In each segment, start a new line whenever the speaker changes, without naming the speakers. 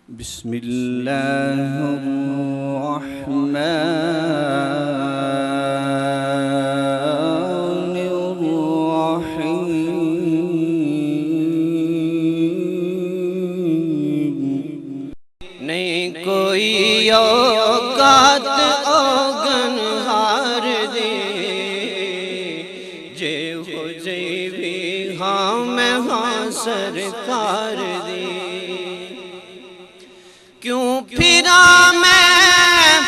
بسم الله الرحمن الرحيم نہیں کوئی اوقات اوگن ہار دے جے ہو جائے بھی ہاں میں ہاں سرکار دے کیوں پھرا میں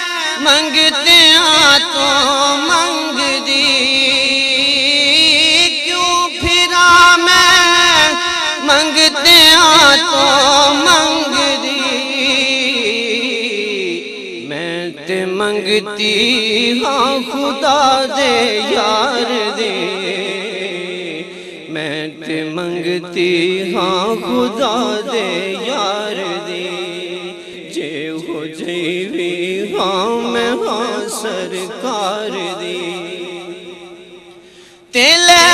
منگتے تو منگ دی کیوں پھرا میں منگتے تو منگ دی میں تے منگتی ہاں خدا دے یار دے میں تے منگتی ہاں خدا دے یار دے جے ہو جائے ہاں میں ہاں سرکار دی تیلے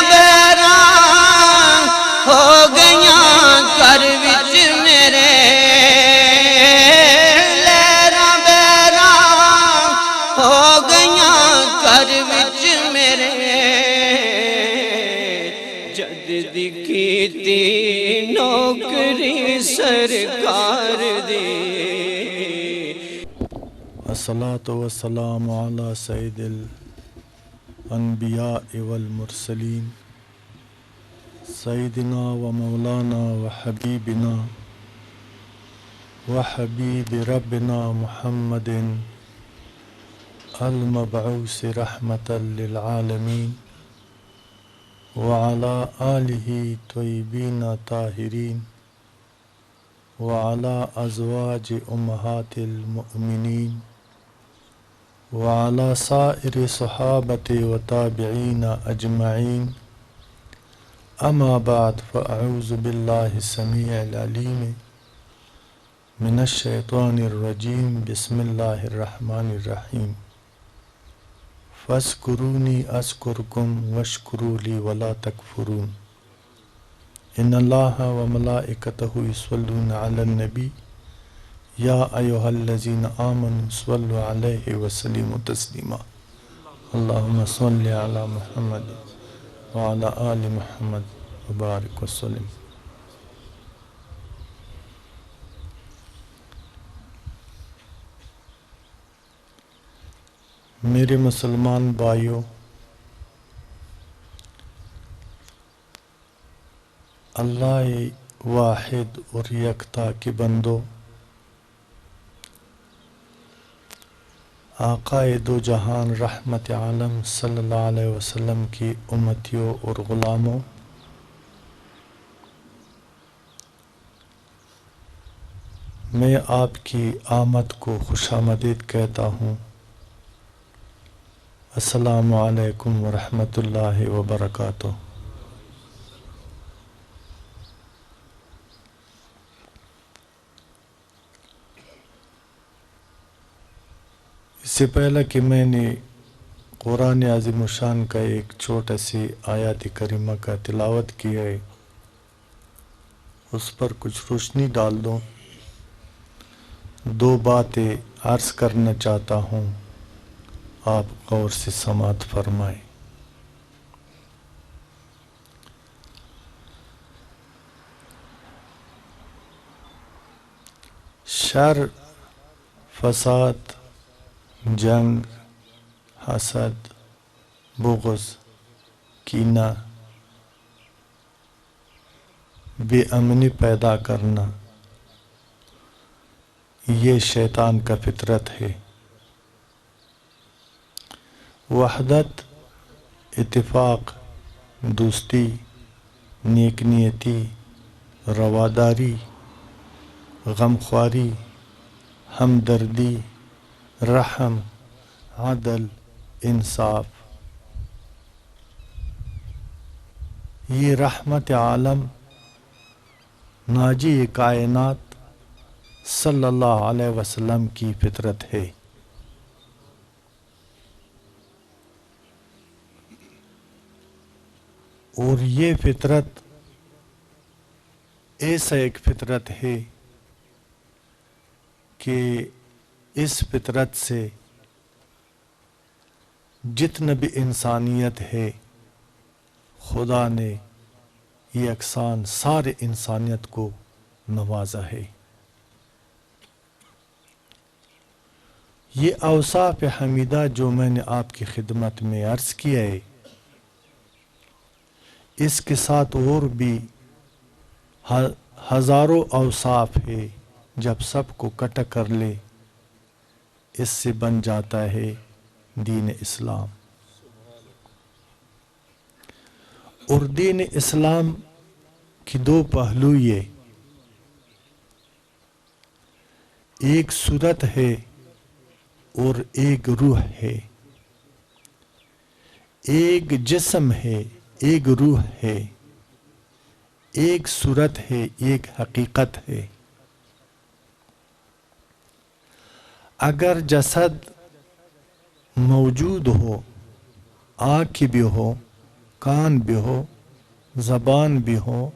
بیرا ہو گیاں کر وچ میرے لیرا بیرا ہو گیاں کر وچ میرے جد دی کیتی نوکری سرکار دی
الصلاة والسلام على سید الانبیاء والمرسلین سیدنا و مولانا و حبیبنا و حبیب ربنا محمد المبعوث رحمة للعالمین وعلى آلہ طیبین طاہرین وعلى ازواج امہات المؤمنین وعلى سائر صحابة وتابعين أجمعين أما بعد فأعوذ بالله السميع العليم من الشيطان الرجيم بسم الله الرحمن الرحيم فاذكروني أذكركم واشكروا لي ولا تكفرون إن الله وملائكته يصلون على النبي یا ایہا الذین آمنوا صلوا علیہ وسلموا تسلیما اللہم صل علی محمد وعلی آل محمد وبارک وسلم۔ میرے مسلمان بھائیوں، اللہ واحد اور یکتا کے بندوں، آقا دو جہان رحمت عالم صلی اللہ علیہ وسلم کی امتیوں اور غلاموں، میں آپ کی آمد کو خوش آمدید کہتا ہوں۔ السلام علیکم ورحمۃ اللہ وبرکاتہ۔ اس سے پہلے کہ میں نے قرآن عظیم الشان کا ایک چھوٹا سی آیات کریمہ کا تلاوت کیا ہے، اس پر کچھ روشنی ڈال دوں۔ دو باتیں عرض کرنا چاہتا ہوں، آپ غور سے سماعت فرمائیں۔ شر، فساد، جنگ، حسد، بغض، کینہ، بے امنی پیدا کرنا، یہ شیطان کا فطرت ہے۔ وحدت، اتفاق، دوستی، نیک نیتی، رواداری، غمخواری، ہمدردی، رحم، عدل، انصاف، یہ رحمت عالم ناجی کائنات صلی اللہ علیہ وسلم کی فطرت ہے۔ اور یہ فطرت ایسا ایک فطرت ہے کہ اس فطرت سے جتنا بھی انسانیت ہے خدا نے یکساں سارے انسانیت کو نوازا ہے۔ یہ اوصاف حمیدہ جو میں نے آپ کی خدمت میں عرض کیا ہے، اس کے ساتھ اور بھی ہزاروں اوصاف ہے، جب سب کو اکٹھا کر لے اس سے بن جاتا ہے دین اسلام۔ اور دین اسلام کی دو پہلو یہ، ایک صورت ہے اور ایک روح ہے، ایک جسم ہے ایک روح ہے، ایک صورت ہے ایک حقیقت ہے۔ اگر جسد موجود ہو، آنکھ بھی ہو، کان بھی ہو، زبان بھی ہو،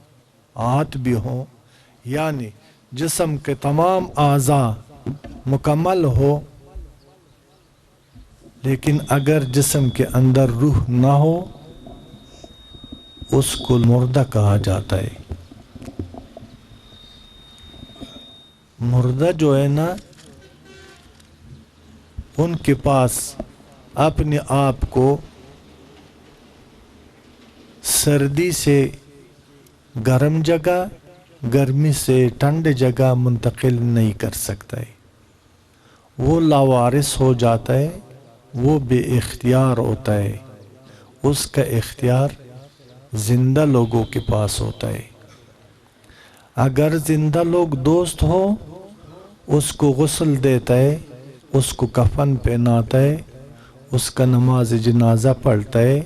ہاتھ بھی ہو، یعنی جسم کے تمام اعضاء مکمل ہو، لیکن اگر جسم کے اندر روح نہ ہو اس کو مردہ کہا جاتا ہے۔ مردہ جو ہے نا، ان کے پاس اپنے آپ کو سردی سے گرم جگہ، گرمی سے ٹھنڈ جگہ منتقل نہیں کر سکتا ہے، وہ لاوارث ہو جاتا ہے، وہ بے اختیار ہوتا ہے۔ اس کا اختیار زندہ لوگوں کے پاس ہوتا ہے۔ اگر زندہ لوگ دوست ہو اس کو غسل دیتا ہے، اس کو کفن پہناتا ہے، اس کا نماز جنازہ پڑھتا ہے،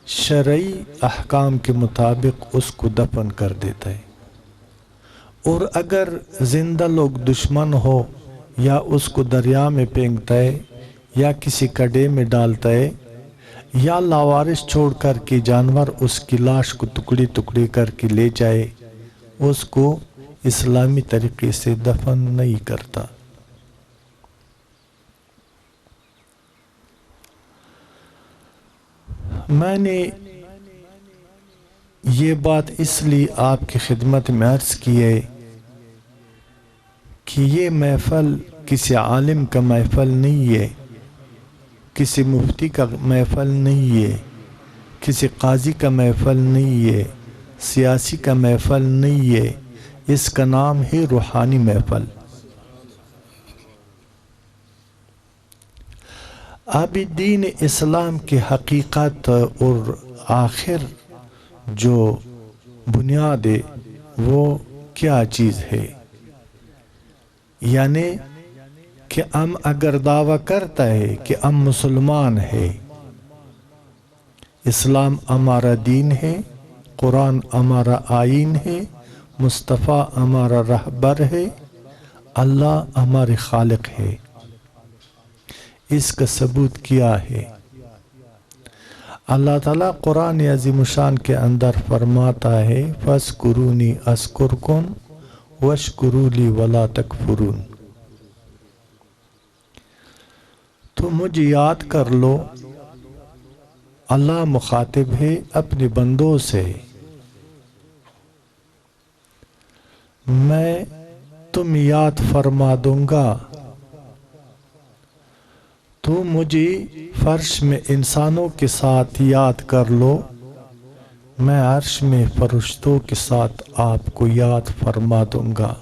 شرعی احکام کے مطابق اس کو دفن کر دیتا ہے۔ اور اگر زندہ لوگ دشمن ہو یا اس کو دریا میں پھینکتا ہے یا کسی کڑے میں ڈالتا ہے یا لاوارث چھوڑ کر کے جانور اس کی لاش کو ٹکڑی ٹکڑی کر کے لے جائے، اس کو اسلامی طریقے سے دفن نہیں کرتا۔ میں نے یہ بات اس لیے آپ کی خدمت میں عرض کی ہے کہ یہ محفل کسی عالم کا محفل نہیں ہے، کسی مفتی کا محفل نہیں ہے، کسی قاضی کا محفل نہیں ہے، سیاسی کا محفل نہیں ہے، اس کا نام ہے روحانی محفل۔ ابھی دین اسلام کی حقیقت اور آخر جو بنیاد ہے وہ کیا چیز ہے؟ یعنی کہ ہم اگر دعویٰ کرتا ہے کہ ہم مسلمان ہے، اسلام ہمارا دین ہے، قرآن ہمارا آئین ہے، مصطفیٰ ہمارا رہبر ہے، اللہ ہمارے خالق ہے، اس کا ثبوت کیا ہے؟ اللہ تعالیٰ قرآن عظیم الشان کے اندر فرماتا ہے فَاذْكُرُونِي أَذْكُرْكُمْ وَاشْكُرُوا لِي وَلَا تَكْفُرُونَ۔ تو مجھے یاد کر لو، اللہ مخاطب ہے اپنے بندوں سے، میں تم یاد فرما دوں گا، تو مجھے فرش میں انسانوں کے ساتھ یاد کر لو، میں عرش میں فرشتوں کے ساتھ آپ کو یاد فرما دوں گا۔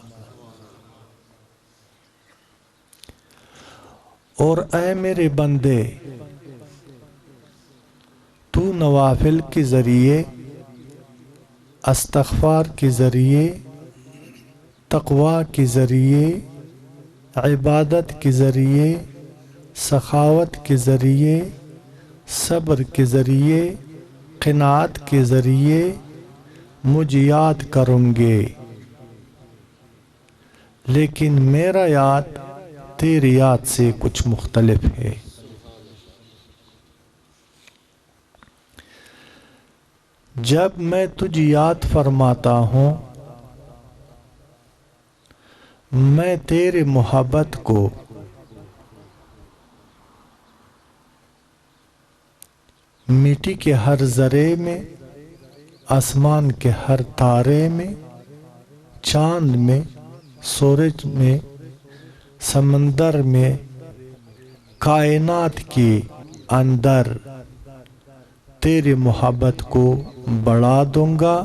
اور اے میرے بندے، تو نوافل کے ذریعے، استغفار کے ذریعے، تقوی کے ذریعے، عبادت کے ذریعے، سخاوت کے ذریعے، صبر کے ذریعے، قناعت کے ذریعے مجھے یاد کروں گے، لیکن میرا یاد تیری یاد سے کچھ مختلف ہے۔ جب میں تجھے یاد فرماتا ہوں، میں تیرے محبت کو مٹی کے ہر ذرے میں، آسمان کے ہر تارے میں، چاند میں، سورج میں، سمندر میں، کائنات کے اندر تیری محبت کو بڑھا دوں گا،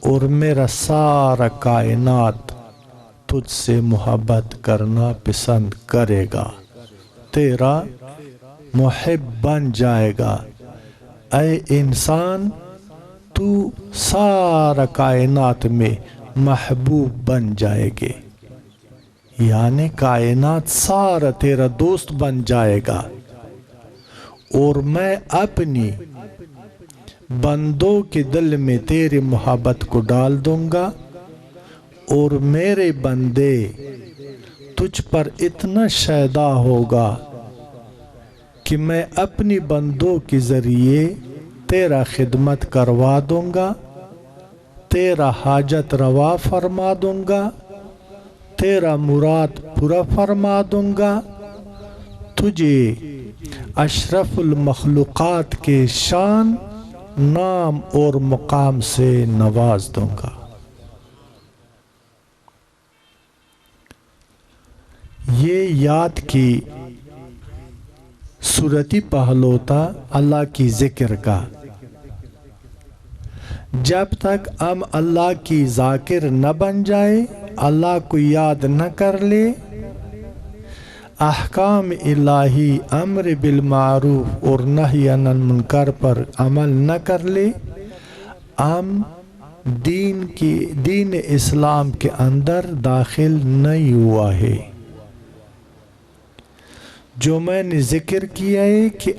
اور میرا سارا کائنات تجھ سے محبت کرنا پسند کرے گا، تیرا محب بن جائے گا۔ اے انسان، تو سارا کائنات میں محبوب بن جائے گے، یعنی کائنات سارا تیرا دوست بن جائے گا، اور میں اپنی بندوں کے دل میں تیری محبت کو ڈال دوں گا، اور میرے بندے تجھ پر اتنا شیدا ہوگا کہ میں اپنی بندوں کے ذریعے تیرا خدمت کروا دوں گا، تیرا حاجت روا فرما دوں گا، تیرا مراد پورا فرما دوں گا، تجھے اشرف المخلوقات کے شان، نام اور مقام سے نواز دوں گا۔ یہ یاد کی صورتی پہلو تھا اللہ کی ذکر کا۔ جب تک ہم اللہ کی ذاکر نہ بن جائے، اللہ کو یاد نہ کر لے، احکام الہی، امر بالمعروف اور نہی عن المنکر پر عمل نہ کر لے، ہم دین اسلام کے اندر داخل نہیں ہوا ہے۔ جو میں نے ذکر کیا ہے کہ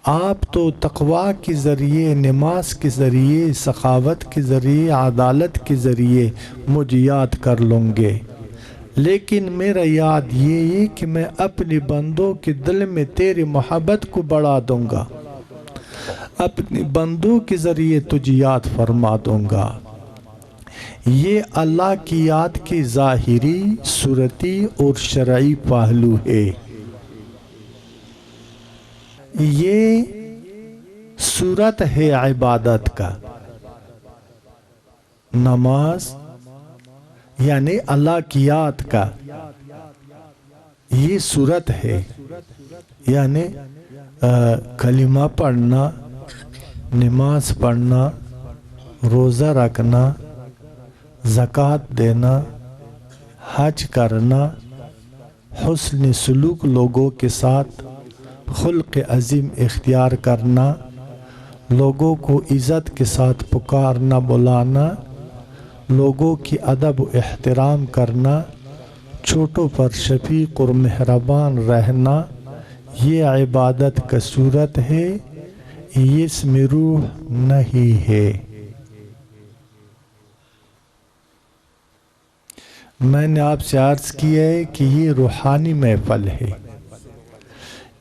آپ تو تقوی کے ذریعے، نماز کے ذریعے، سخاوت کے ذریعے، عدالت کے ذریعے مجھے یاد کر لوں گے، لیکن میرا یاد یہ ہے کہ میں اپنے بندوں کے دل میں تیری محبت کو بڑھا دوں گا، اپنے بندوں کے ذریعے تجھے یاد فرما دوں گا۔ یہ اللہ کی یاد کے ظاہری، صورتی اور شرعی پہلو ہے۔ یہ صورت ہے عبادت کا، نماز یعنی اللہ کی یاد کا، یہ صورت ہے، یعنی کلمہ پڑھنا، نماز پڑھنا، روزہ رکھنا، زکوٰۃ دینا، حج کرنا، حسن سلوک لوگوں کے ساتھ، خلق عظیم اختیار کرنا، لوگوں کو عزت کے ساتھ پکارنا بلانا، لوگوں کی ادب و احترام کرنا، چھوٹوں پر شفیق اور مہربان رہنا، یہ عبادت کا صورت ہے، اس میں روح نہیں ہے۔ میں نے آپ سے عرض کیا ہے کہ یہ روحانی محفل ہے،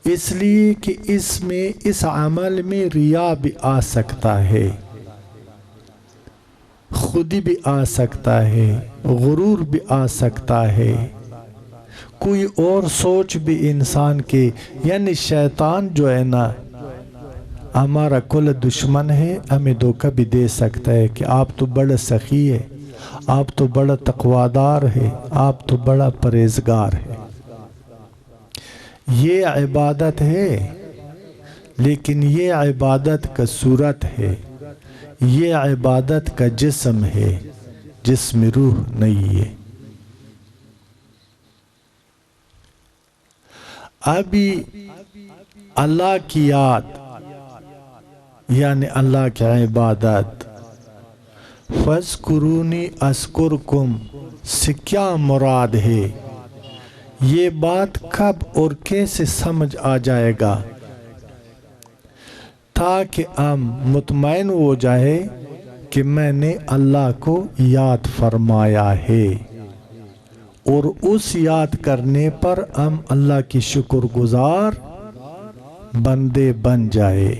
اس لیے کہ اس عمل میں ریا بھی آ سکتا ہے، خودی بھی آ سکتا ہے، غرور بھی آ سکتا ہے، کوئی اور سوچ بھی انسان کے، یعنی شیطان جو ہے نا ہمارا کل دشمن ہے، ہمیں دھوکہ بھی دے سکتا ہے کہ آپ تو بڑا سخی ہے، آپ تو بڑا تقویدار ہے، آپ تو بڑا پرہیزگار ہے۔ یہ عبادت ہے، لیکن یہ عبادت کا صورت ہے، یہ عبادت کا جسم ہے، جس میں روح نہیں ہے۔ ابھی اللہ کی یاد یعنی اللہ کی عبادت، فَاذْكُرُونِي أَذْكُرْكُمْ سے کیا مراد ہے؟ یہ بات کب اور کیسے سمجھ آ جائے گا؟ تاکہ ہم مطمئن ہو جائے کہ میں نے اللہ کو یاد فرمایا ہے، اور اس یاد کرنے پر ہم اللہ کی شکر گزار بندے بن جائے۔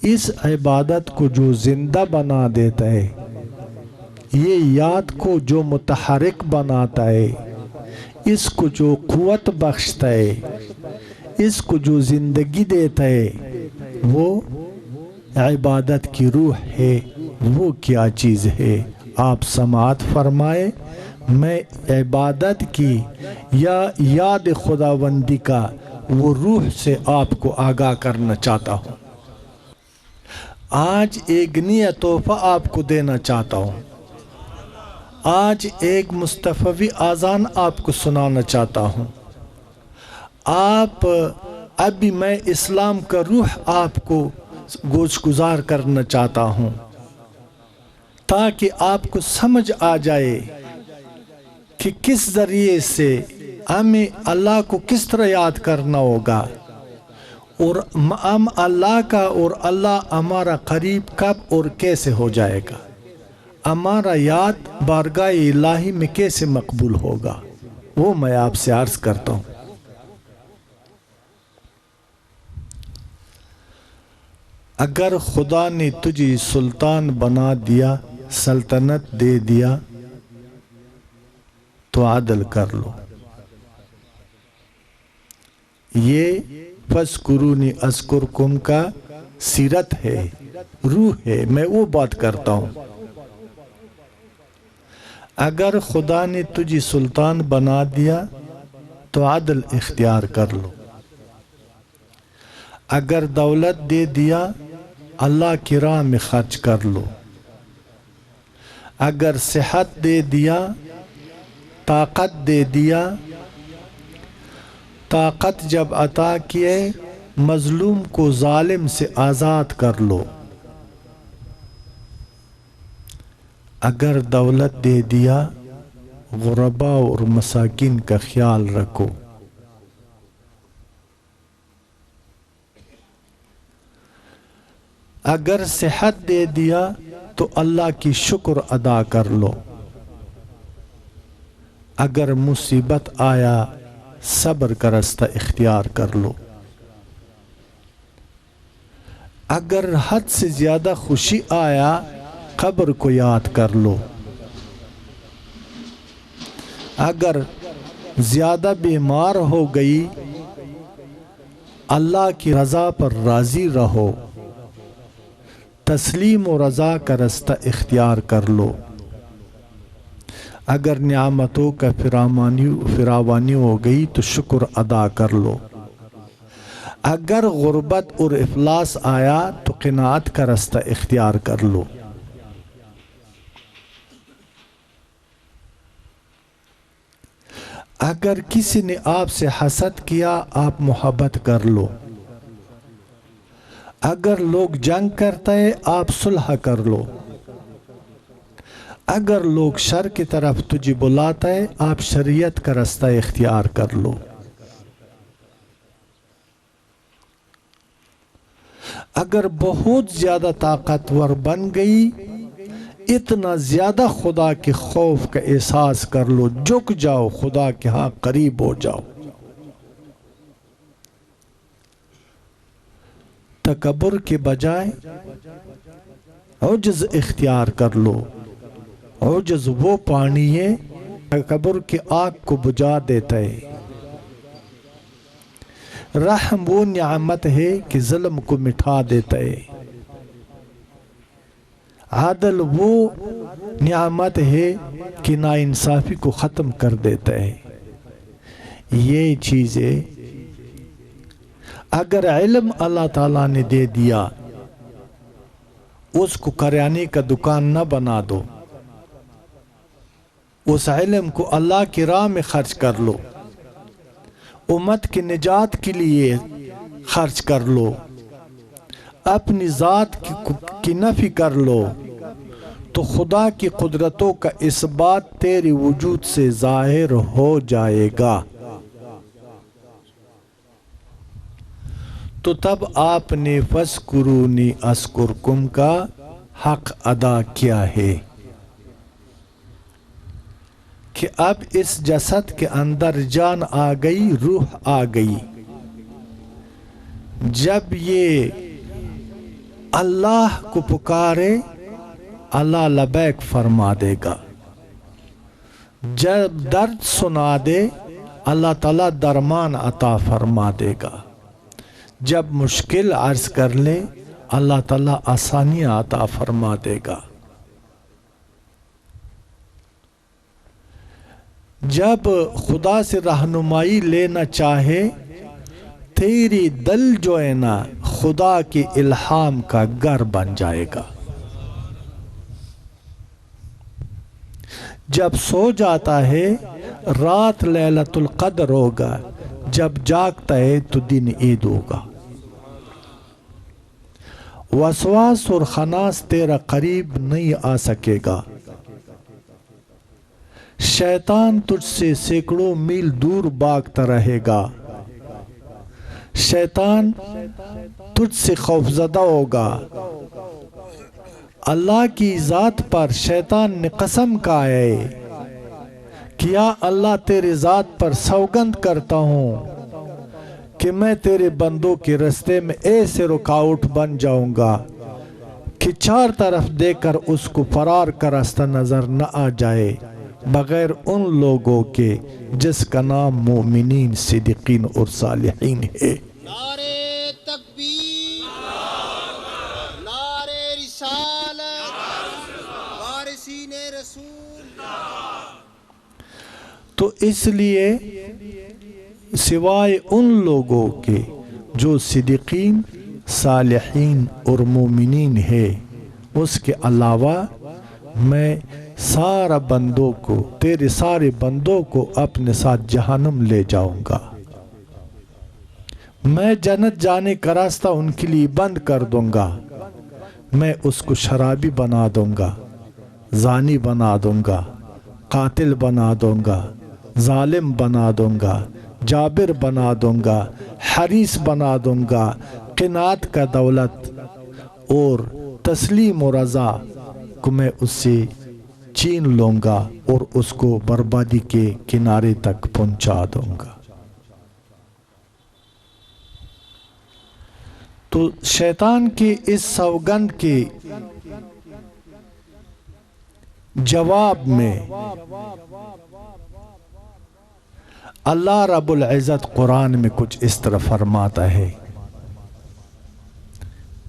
اس عبادت کو جو زندہ بنا دیتا ہے، یہ یاد کو جو متحرک بناتا ہے، اس کو جو قوت بخشتا ہے، اس کو جو زندگی دیتا ہے، وہ عبادت کی روح ہے۔ وہ کیا چیز ہے؟ آپ سماعت فرمائے، میں عبادت کی یا یاد خداوندی کا وہ روح سے آپ کو آگاہ کرنا چاہتا ہوں۔ آج ایک نیا تحفہ آپ کو دینا چاہتا ہوں۔ آج ایک مصطفی اذان آپ کو سنانا چاہتا ہوں۔ ابھی میں اسلام کا روح آپ کو گوش گزار کرنا چاہتا ہوں، تاکہ آپ کو سمجھ آ جائے کہ کس ذریعے سے ہمیں اللہ کو کس طرح یاد کرنا ہوگا، اور ہم اللہ کا اور اللہ ہمارا قریب کب اور کیسے ہو جائے گا، ہمارا یاد بارگاہ الہی میں کیسے مقبول ہوگا، وہ میں آپ سے عرض کرتا ہوں۔ اگر خدا نے تجھے سلطان بنا دیا، سلطنت دے دیا، تو عدل کر لو۔ یہ فَاذْكُرُونِي أَذْكُرْكُمْ کا سیرت ہے، روح ہے، میں وہ بات کرتا ہوں۔ اگر خدا نے تجھے سلطان بنا دیا تو عدل اختیار کر لو۔ اگر دولت دے دیا، اللہ کی راہ میں خرچ کر لو۔ اگر صحت دے دیا، طاقت دے دیا، طاقت جب عطا کیے، مظلوم کو ظالم سے آزاد کر لو۔ اگر دولت دے دیا، غرباء اور مساکین کا خیال رکھو۔ اگر صحت دے دیا تو اللہ کی شکر ادا کر لو۔ اگر مصیبت آیا، صبر کا راستہ اختیار کر لو۔ اگر حد سے زیادہ خوشی آیا، قبر کو یاد کر لو۔ اگر زیادہ بیمار ہو گئی، اللہ کی رضا پر راضی رہو۔ تسلیم و رضا کا راستہ اختیار کر لو۔ اگر نعمتوں کا فراوانی ہو گئی تو شکر ادا کر لو۔ اگر غربت اور افلاس آیا تو قناعت کا راستہ اختیار کر لو۔ اگر کسی نے آپ سے حسد کیا، آپ محبت کر لو۔ اگر لوگ جنگ کرتا ہے، آپ صلح کر لو۔ اگر لوگ شر کی طرف تجھے بلاتا ہے، آپ شریعت کا راستہ اختیار کر لو۔ اگر بہت زیادہ طاقتور بن گئی، اتنا زیادہ خدا کے خوف کا احساس کر لو، جھک جاؤ، خدا کے ہاں قریب ہو جاؤ۔ تکبر کے بجائے عجز اختیار کر لو۔ عجز وہ پانی ہے تکبر کی آگ کو بجھا دیتا ہے۔ رحم وہ نعمت ہے کہ ظلم کو مٹھا دیتا ہے۔ عدل وہ نعمت ہے کہ ناانصافی کو ختم کر دیتا ہے۔ یہ چیزیں اگر علم اللہ تعالیٰ نے دے دیا، اس کو کریانے کا دکان نہ بنا دو، اس علم کو اللہ کی راہ میں خرچ کر لو، امت کی نجات کے لیے خرچ کر لو، اپنی ذات کی نفی کر لو، تو خدا کی قدرتوں کا اثبات تیرے وجود سے ظاہر ہو جائے گا۔ تو تب آپ نے فَاذْكُرُونِي أَذْكُرْكُمْ کا حق ادا کیا ہے کہ اب اس جسد کے اندر جان آ گئی، روح آ گئی۔ جب یہ اللہ کو پکارے اللہ لبیک فرما دے گا. جب درد سنا دے اللہ تعالیٰ درمان عطا فرما دے گا. جب مشکل عرض کر لے اللہ تعالیٰ آسانیاں عطا فرما دے گا. جب خدا سے رہنمائی لینا چاہے تیری دل جو ہے نا خدا کی الہام کا گھر بن جائے گا. جب سو جاتا ہے رات لیلۃ القدر ہوگا، جب جاگتا ہے تو دن عید ہوگا. وسواس اور خناس تیرا قریب نہیں آ سکے گا. شیطان تجھ سے سینکڑوں میل دور بھاگتا رہے گا. شیطان تجھ سے خوفزدہ ہوگا. اللہ کی ذات پر شیطان نے قسم کھایا ہے کہ یا اللہ تیرے ذات پر سوگند کرتا ہوں کہ میں تیرے بندوں کے رستے میں ایسے رکاوٹ بن جاؤں گا کہ چار طرف دیکھ کر اس کو فرار کا راستہ نظر نہ آ جائے بغیر ان لوگوں کے جس کا نام مومنین، صدیقین اور صالحین ہے.
نعرے تکبیر، نعرے رسالت، وارثین رسول.
تو اس لیے سوائے ان لوگوں کے جو صدیقین، صالحین اور مومنین ہے، اس کے علاوہ میں سارا بندوں کو، تیرے سارے بندوں کو اپنے ساتھ جہنم لے جاؤں گا. میں جنت جانے کا راستہ ان کے لیے بند کر دوں گا. میں اس کو شرابی بنا دوں گا، زانی بنا دوں گا، قاتل بنا دوں گا، ظالم بنا دوں گا، جابر بنا دوں گا، حریص بنا دوں گا. قناعت کا دولت اور تسلیم و رضا کو میں اس سے چھین لوں گا اور اس کو بربادی کے کنارے تک پہنچا دوں گا. تو شیطان کے اس سوگند کے جواب میں اللہ رب العزت قرآن میں کچھ اس طرح فرماتا ہے،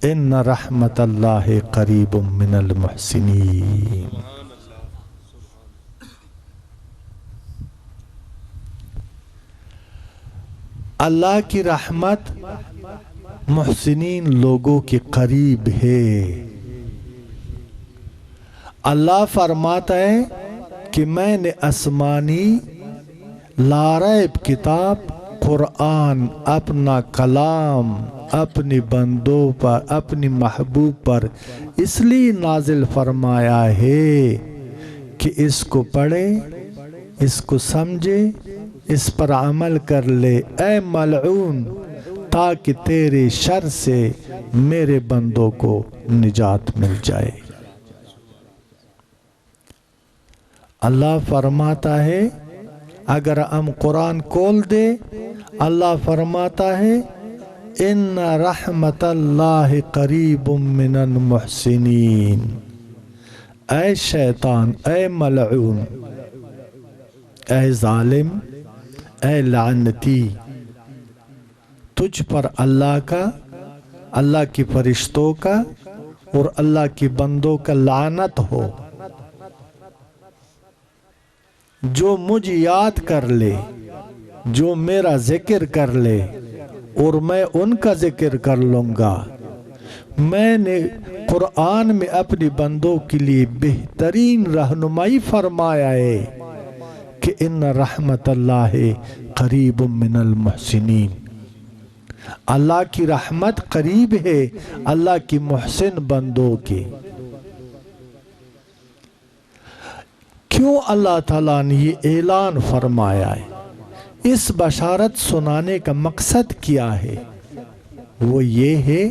ان رحمت اللہ قریب من المحسنین. اللہ کی رحمت محسنین لوگوں کے قریب ہے. اللہ فرماتا ہے کہ میں نے آسمانی لاریب کتاب قرآن، اپنا کلام اپنے بندوں پر، اپنی محبوب پر اس لیے نازل فرمایا ہے کہ اس کو پڑھے، اس کو سمجھے، اس پر عمل کر لے اے ملعون، تاکہ تیرے شر سے میرے بندوں کو نجات مل جائے. اللہ فرماتا ہے اگر ہم قرآن کھول دے، اللہ فرماتا ہے ان رحمت اللہ قریب من المحسنین. اے شیطان، اے ملعون، اے ظالم، اے لعنتی، تجھ پر اللہ کا، اللہ کے فرشتوں کا اور اللہ کے بندوں کا لعنت ہو. جو مجھے یاد کر لے، جو میرا ذکر کر لے اور میں ان کا ذکر کر لوں گا. میں نے قرآن میں اپنے بندوں کے لیے بہترین رہنمائی فرمایا ہے کہ ان رحمت اللہ قریب من المحسنین. اللہ کی رحمت قریب ہے اللہ کی محسن بندوں کے. کیوں اللہ تعالیٰ نے یہ اعلان فرمایا ہے؟ اس بشارت سنانے کا مقصد کیا ہے؟ وہ یہ ہے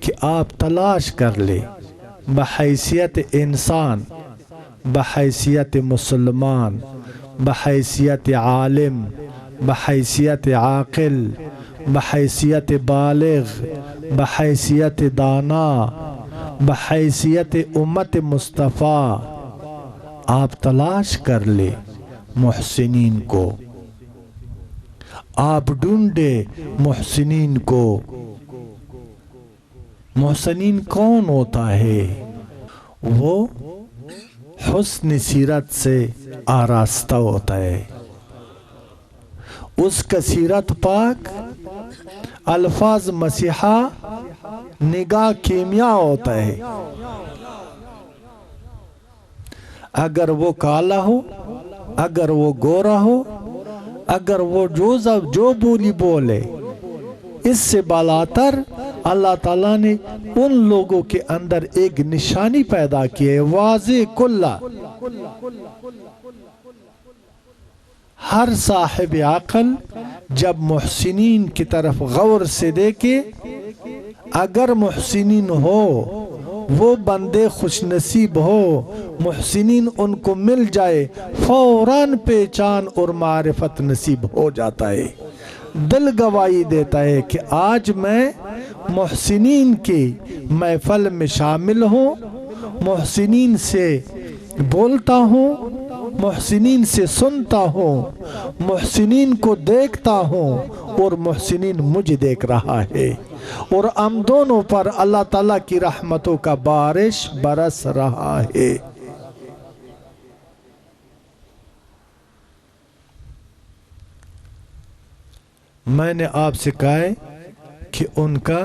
کہ آپ تلاش کر لیں بحیثیت انسان، بحیثیت مسلمان، بحیثیت عالم، بحیثیت عاقل، بحیثیت بالغ، بحیثیت دانا، بحیثیت امت مصطفیٰ آپ تلاش کر لے محسنین کو، آپ ڈھونڈے محسنین کو۔ محسنین کون ہوتا ہے؟ وہ حسن سیرت سے آراستہ ہوتا ہے، اس کا سیرت پاک، الفاظ مسیحا، نگاہ کیمیا ہوتا ہے۔ اگر وہ کالا ہو، اگر وہ گورا ہو، اگر وہ جو بولی بولے، اس سے بالاتر اللہ تعالیٰ نے ان لوگوں کے اندر ایک نشانی پیدا کی ہے، واضح کلہ۔ ہر صاحب عقل جب محسنین کی طرف غور سے دیکھے، اگر محسنین ہو، وہ بندے خوش نصیب ہو، محسنین ان کو مل جائے، فوراً پہچان اور معرفت نصیب ہو جاتا ہے۔ دل گواہی دیتا ہے کہ آج میں محسنین کی محفل میں شامل ہوں، محسنین سے بولتا ہوں، محسنین سے سنتا ہوں، محسنین کو دیکھتا ہوں اور محسنین مجھے دیکھ رہا ہے، اور ہم دونوں پر اللہ تعالیٰ کی رحمتوں کا بارش برس رہا ہے۔ میں نے آپ سے کہا ہے کہ ان کا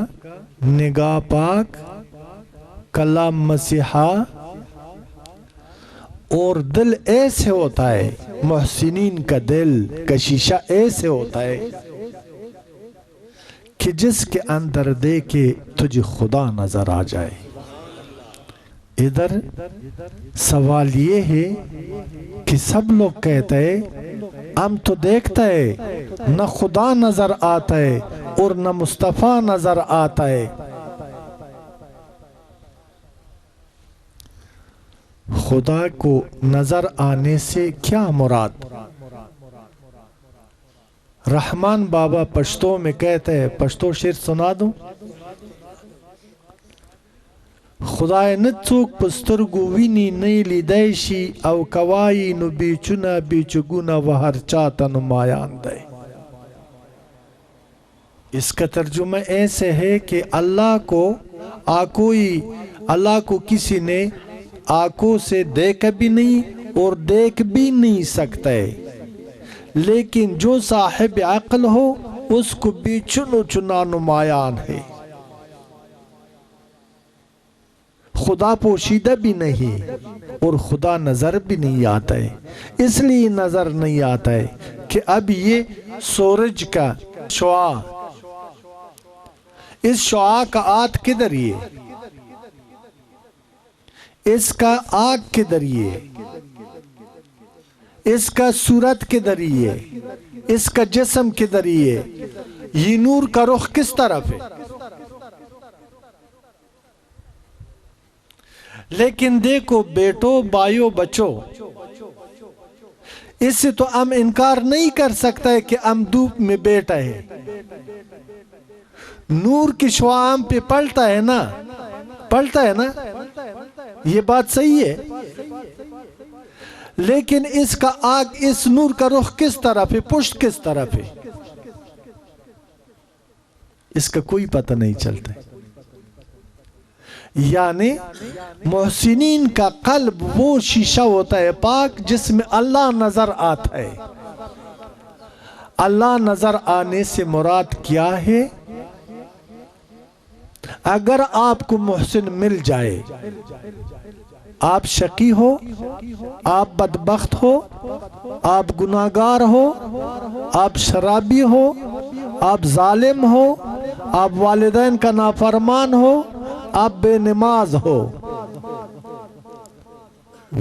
نگاہ پاک، کلام مسیحا اور دل ایسے ہوتا ہے، محسنین کا دل کا شیشہ ایسے ہوتا ہے کہ جس کے اندر دیکھے تجھے خدا نظر آ جائے۔ ادھر سوال یہ ہے کہ سب لوگ کہتے ہیں ہم تو دیکھتا ہے، نہ خدا نظر آتا ہے اور نہ مصطفیٰ نظر آتا ہے۔ خدا کو نظر آنے سے کیا مراد؟ رحمان بابا پشتو میں کہتے ہیں، پشتو شعر سنا دوں؟ خدای نڅوک پسترگو وینی نیلی دیشی او کوائی نو بیچونا بیچگونا و ہر چاہتا نمایان دے۔ اس کا ترجمہ ایسے ہے کہ اللہ کو کسی نے آنکھوں سے دیکھا بھی نہیں اور دیکھ بھی نہیں سکتا ہے، لیکن جو صاحب عقل ہو اس کو بھی چنو چنا نمایان ہے۔ خدا پوشیدہ بھی نہیں اور خدا نظر بھی نہیں آتا ہے، اس لیے نظر نہیں آتا ہے کہ اب یہ سورج کا شعاع، اس شعاع کا آت کدھر یہ، اس کا آگ کدھر یہ، اس کا صورت کدھر یہ، اس کا جسم کدھر یہ نور کا رخ کس طرف ہے؟ لیکن دیکھو بیٹو، بھائیو، بچو، اس سے تو ہم انکار نہیں کر سکتا ہے کہ ہم دھوپ میں بیٹھا ہے، نور کی شعاع ہم پہ پڑتا ہے نا، یہ بات صحیح ہے، لیکن اس کا آگ، اس نور کا رخ کس طرف ہے، پشت کس طرف ہے، اس کا کوئی پتہ نہیں چلتا ہے۔ یعنی محسنین کا قلب وہ شیشہ ہوتا ہے پاک جس میں اللہ نظر آتا ہے۔ اللہ نظر آنے سے مراد کیا ہے؟ اگر آپ کو محسن مل جائے، آپ شقی ہو، آپ بدبخت ہو، آپ گناہگار ہو، آپ شرابی ہو، آپ ظالم ہو، آپ والدین کا نافرمان ہو، آپ بے نماز ہو،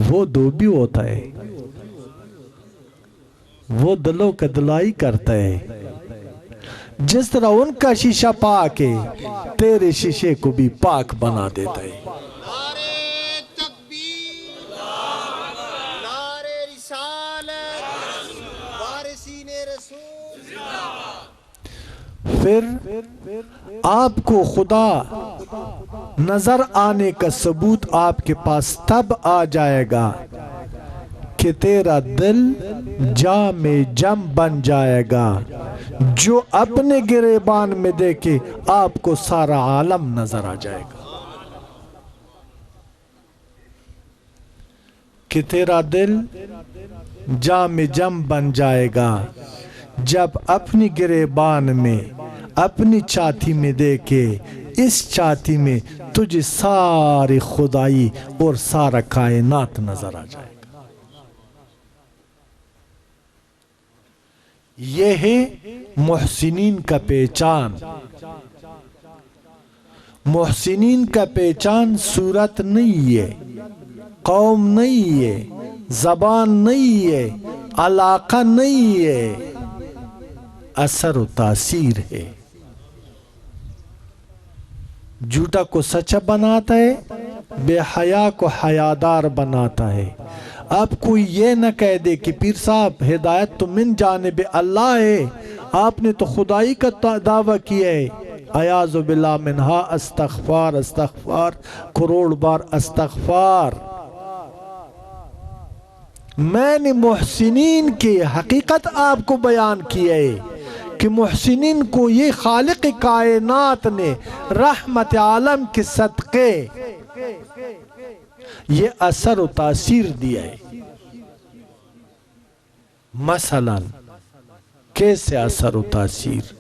وہ دو بھی ہوتا ہے، وہ دلوں کا دلائی کرتا ہے۔ جس طرح ان کا شیشہ پاک ہے، تیرے شیشے کو بھی پاک بنا دیتا ہے۔
نعرے تکبیر، نعرے رسالت، وارثین رسول۔
پھر آپ کو خدا نظر آنے کا ثبوت آپ کے پاس تب آ جائے گا کہ تیرا دل جام جم بن جائے گا، جو اپنے گریبان میں دیکھے آپ کو سارا عالم نظر آ جائے گا۔ کہ تیرا دل جام جم بن جائے گا جب اپنی گریبان میں، اپنی چھاتی میں دیکھے، اس چھاتی میں تجھے ساری خدائی اور سارا کائنات نظر آ جائے گا۔ یہ ہے محسنین کا پہچان۔ محسنین کا پہچان صورت نہیں ہے، قوم نہیں ہے، زبان نہیں ہے، علاقہ نہیں ہے، اثر و تاثیر ہے۔ جھوٹا کو سچا بناتا ہے، بے حیا کو حیادار بناتا ہے۔ اب کوئی یہ نہ کہہ دے کہ پیر صاحب ہدایت تو من جانب اللہ ہے، آپ نے تو خدائی کا دعویٰ کیا ہے۔ اعوذ باللہ منہا، استغفار استغفار، کروڑ بار استغفار۔ میں نے محسنین کی حقیقت آپ کو بیان کی ہے کہ محسنین کو یہ خالق کائنات نے رحمت عالم کے صدقے یہ اثر و تاثیر دیا ہے۔ مثلا کیسے اثر و تاثیر؟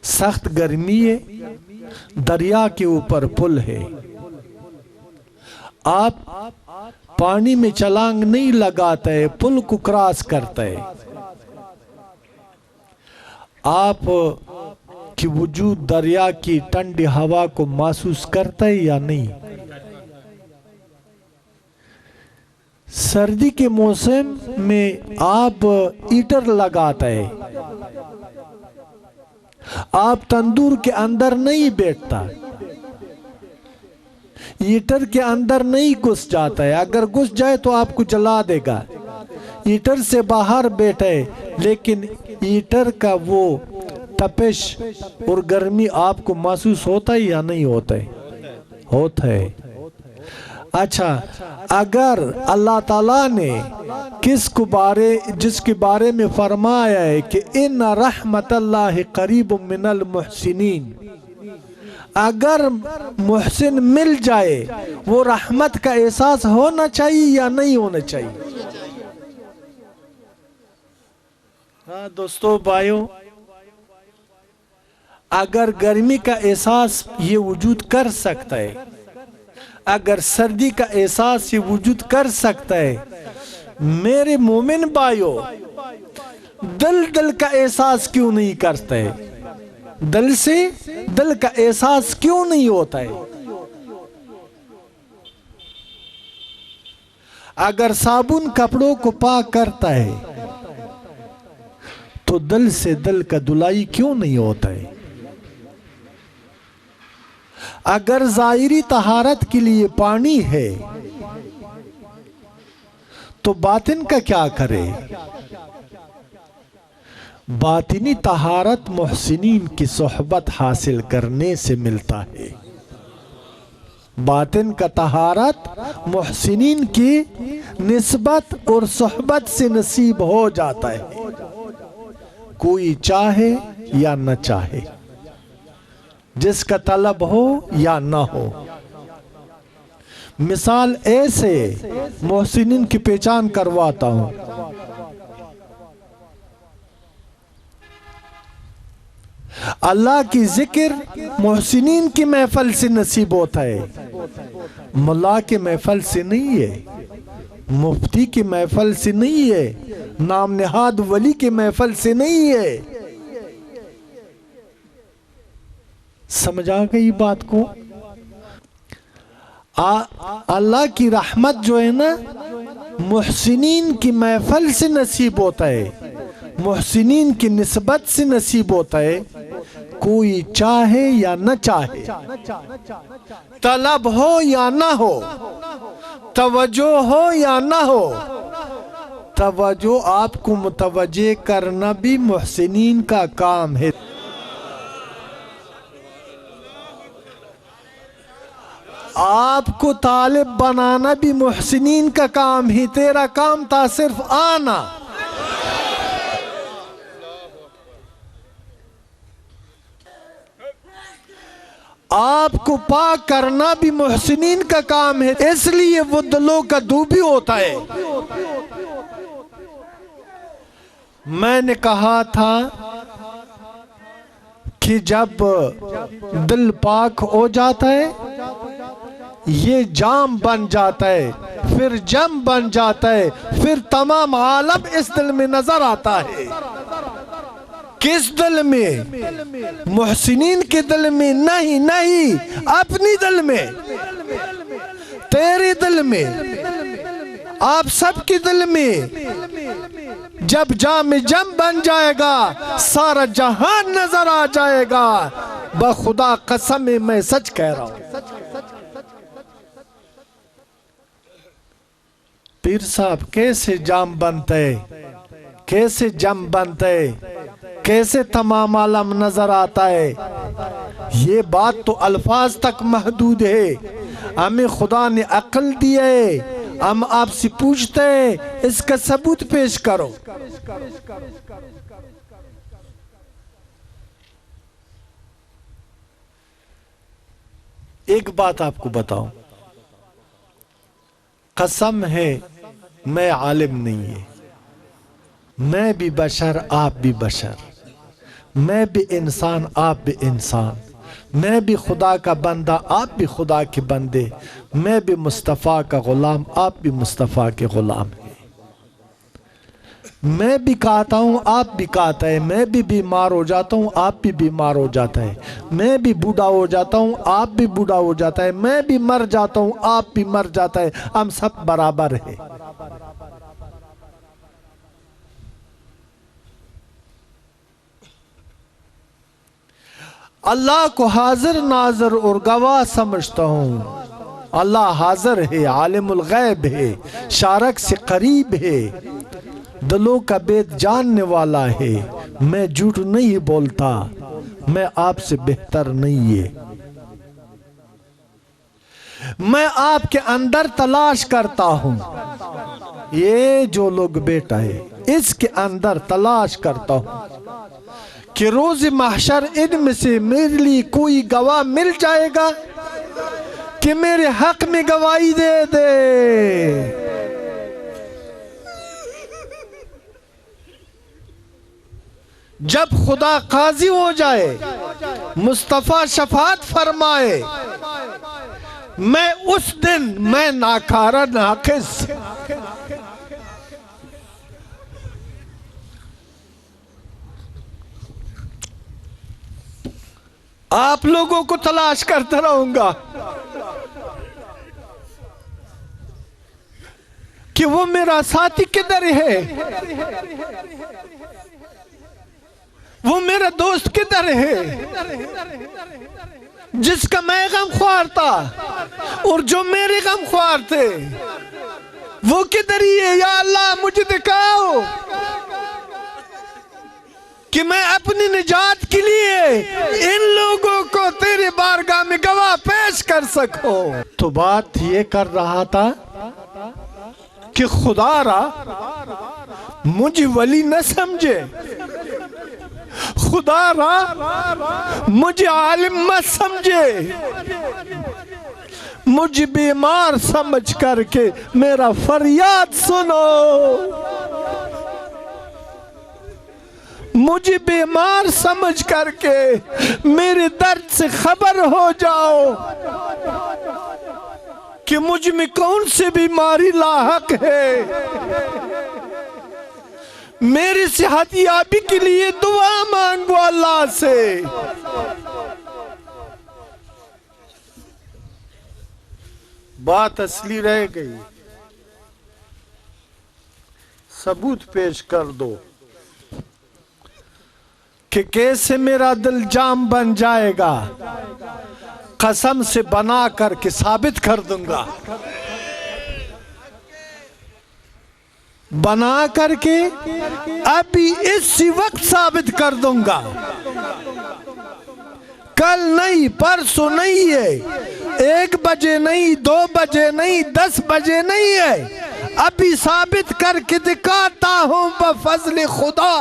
سخت گرمی ہے، دریا کے اوپر پل ہے، آپ پانی میں چھلانگ نہیں لگاتا ہے، پل کو کراس کرتا ہے، آپ کی وجود دریا کی ٹھنڈی ہوا کو محسوس کرتا ہے یا نہیں؟ سردی کے موسم میں آپ ہیٹر لگاتا ہے، آپ تندور کے اندر نہیں بیٹھتا، ہیٹر کے اندر نہیں گھس جاتا ہے، اگر گھس جائے تو آپ کو جلا دے گا۔ ہیٹر سے باہر بیٹھے لیکن ہیٹر کا وہ تپش اور گرمی آپ کو محسوس ہوتا ہے یا نہیں ہوتا ہے؟ ہوتا ہے۔ اچھا، اگر اللہ تعالیٰ نے جس کے بارے میں فرمایا ہے کہ ان رحمت اللہ قریب من المحسنین، اگر محسن مل جائے وہ رحمت کا احساس ہونا چاہیے یا نہیں ہونا چاہیے؟ ہاں دوستو بھائیوں، اگر گرمی کا احساس یہ وجود کر سکتا ہے، اگر سردی کا احساس یہ وجود کر سکتا ہے، میرے مومن بھائیوں دل کا احساس کیوں نہیں کرتا ہے؟ دل سے دل کا احساس کیوں نہیں ہوتا ہے؟ اگر صابن کپڑوں کو پاک کرتا ہے تو دل سے دل کا دھلائی کیوں نہیں ہوتا ہے؟ اگر ظاہری طہارت کے لیے پانی ہے تو باطن کا کیا کرے؟ باطنی طہارت محسنین کی صحبت حاصل کرنے سے ملتا ہے۔ باطن کا طہارت محسنین کی نسبت اور صحبت سے نصیب ہو جاتا ہے، کوئی چاہے یا نہ چاہے، جس کا طلب ہو یا نہ ہو۔ مثال ایسے محسنین کی پہچان کرواتا ہوں۔ اللہ کی ذکر محسنین کی محفل سے نصیب ہوتا ہے، ملا کی محفل سے نہیں ہے، مفتی کی محفل سے نہیں ہے، نام نہاد ولی کی محفل سے نہیں ہے۔ سمجھا گئی بات کو؟ اللہ کی رحمت جو ہے نا محسنین کی محفل سے نصیب ہوتا ہے، محسنین کی نسبت سے نصیب ہوتا ہے، کوئی چاہے یا نہ چاہے، طلب ہو یا نہ ہو، توجہ ہو یا نہ ہو۔ توجہ آپ کو متوجہ کرنا بھی محسنین کا کام ہے۔ آپ کو طالب بنانا بھی محسنین کا کام ہی، تیرا کام تھا صرف آنا۔ آپ کو پاک کرنا بھی محسنین کا کام ہے، اس لیے وہ دلوں کا دوبی ہوتا ہے۔ میں نے کہا تھا کہ جب دل پاک ہو جاتا ہے یہ جام بن جاتا ہے، پھر جم بن جاتا ہے، پھر تمام عالم اس دل میں نظر آتا ہے۔ کس دل میں؟ محسنین کے دل میں نہیں، نہیں، اپنی دل میں، تیرے دل میں، آپ سب کے دل میں۔ جب جام جم بن جائے گا سارا جہان نظر آ جائے گا۔ بخدا قسم میں سچ کہہ رہا ہوں۔ پیر صاحب کیسے جام بنتا ہے، کیسے جم بنتا ہے، کیسے تمام عالم نظر آتا ہے؟ یہ بات تو الفاظ تک محدود ہے۔ ہمیں خدا نے عقل دی ہے، ہم آپ سے پوچھتے ہیں اس کا ثبوت پیش کرو۔ ایک بات آپ کو بتاؤں، قسم ہے میں عالم نہیں ہے، میں بھی بشر آپ بھی بشر، میں بھی انسان آپ بھی انسان، میں بھی خدا کا بندہ آپ بھی خدا کے بندے، میں بھی مصطفیٰ کا غلام آپ بھی مصطفیٰ کے غلام ہیں۔ میں بھی کہتا ہوں آپ بھی کہتا ہے، میں بھی بیمار ہو جاتا ہوں آپ بھی بیمار ہو جاتا ہے، میں بھی بوڑھا ہو جاتا ہوں آپ بھی بوڑھا ہو جاتا ہے، میں بھی مر جاتا ہوں آپ بھی مر جاتا ہے، ہم سب برابر ہیں۔ اللہ کو حاضر ناظر اور گواہ سمجھتا ہوں۔ اللہ حاضر ہے، عالم الغیب ہے، شارک سے قریب ہے، دلوں کا بیت جاننے والا ہے۔ میں جھوٹ نہیں بولتا، میں آپ سے بہتر نہیں ہے۔ میں آپ کے اندر تلاش کرتا ہوں، یہ جو لوگ بیٹا ہے اس کے اندر تلاش کرتا ہوں کہ روز محشر ان میں سے میرے لیے کوئی گواہ مل جائے گا کہ میرے حق میں گواہی دے دے۔ جب خدا قاضی ہو جائے، مصطفیٰ شفاعت فرمائے، میں اس دن میں ناکارہ ناقص آپ لوگوں کو تلاش کرتا رہوں گا کہ وہ میرا ساتھی کدھر ہے، وہ میرا دوست کدھر ہے، جس کا میں غم خوار تھا اور جو میرے غم خوار تھے، وہ کدھر ہی ہے؟ یا اللہ مجھے دکھاؤ کہ میں اپنی نجات کے لیے ان لوگوں کو تیرے بارگاہ میں گواہ پیش کر سکوں۔ تو بات یہ کر رہا تھا کہ خدا را مجھے ولی نہ سمجھے، خدا را مجھے عالم مت سمجھے، مجھے بیمار سمجھ کر کے میرا فریاد سنو، مجھے بیمار سمجھ کر کے میرے درد سے خبر ہو جاؤ کہ مجھ میں کون سی بیماری لاحق ہے۔ میری صحت یابی کے لیے دعا مانگو اللہ سے۔ بات اصلی رہ گئی، ثبوت پیش کر دو کہ کیسے میرا دل جام بن جائے گا۔ قسم سے بنا کر کے ثابت کر دوں گا، بنا کر کے ابھی اسی وقت ثابت کر دوں گا، کل نہیں پرسوں نہیں ہے، 1 بجے نہیں، 2 بجے نہیں، 10 بجے نہیں ہے، ابھی ثابت کر کے دکھاتا ہوں بفضل خدا۔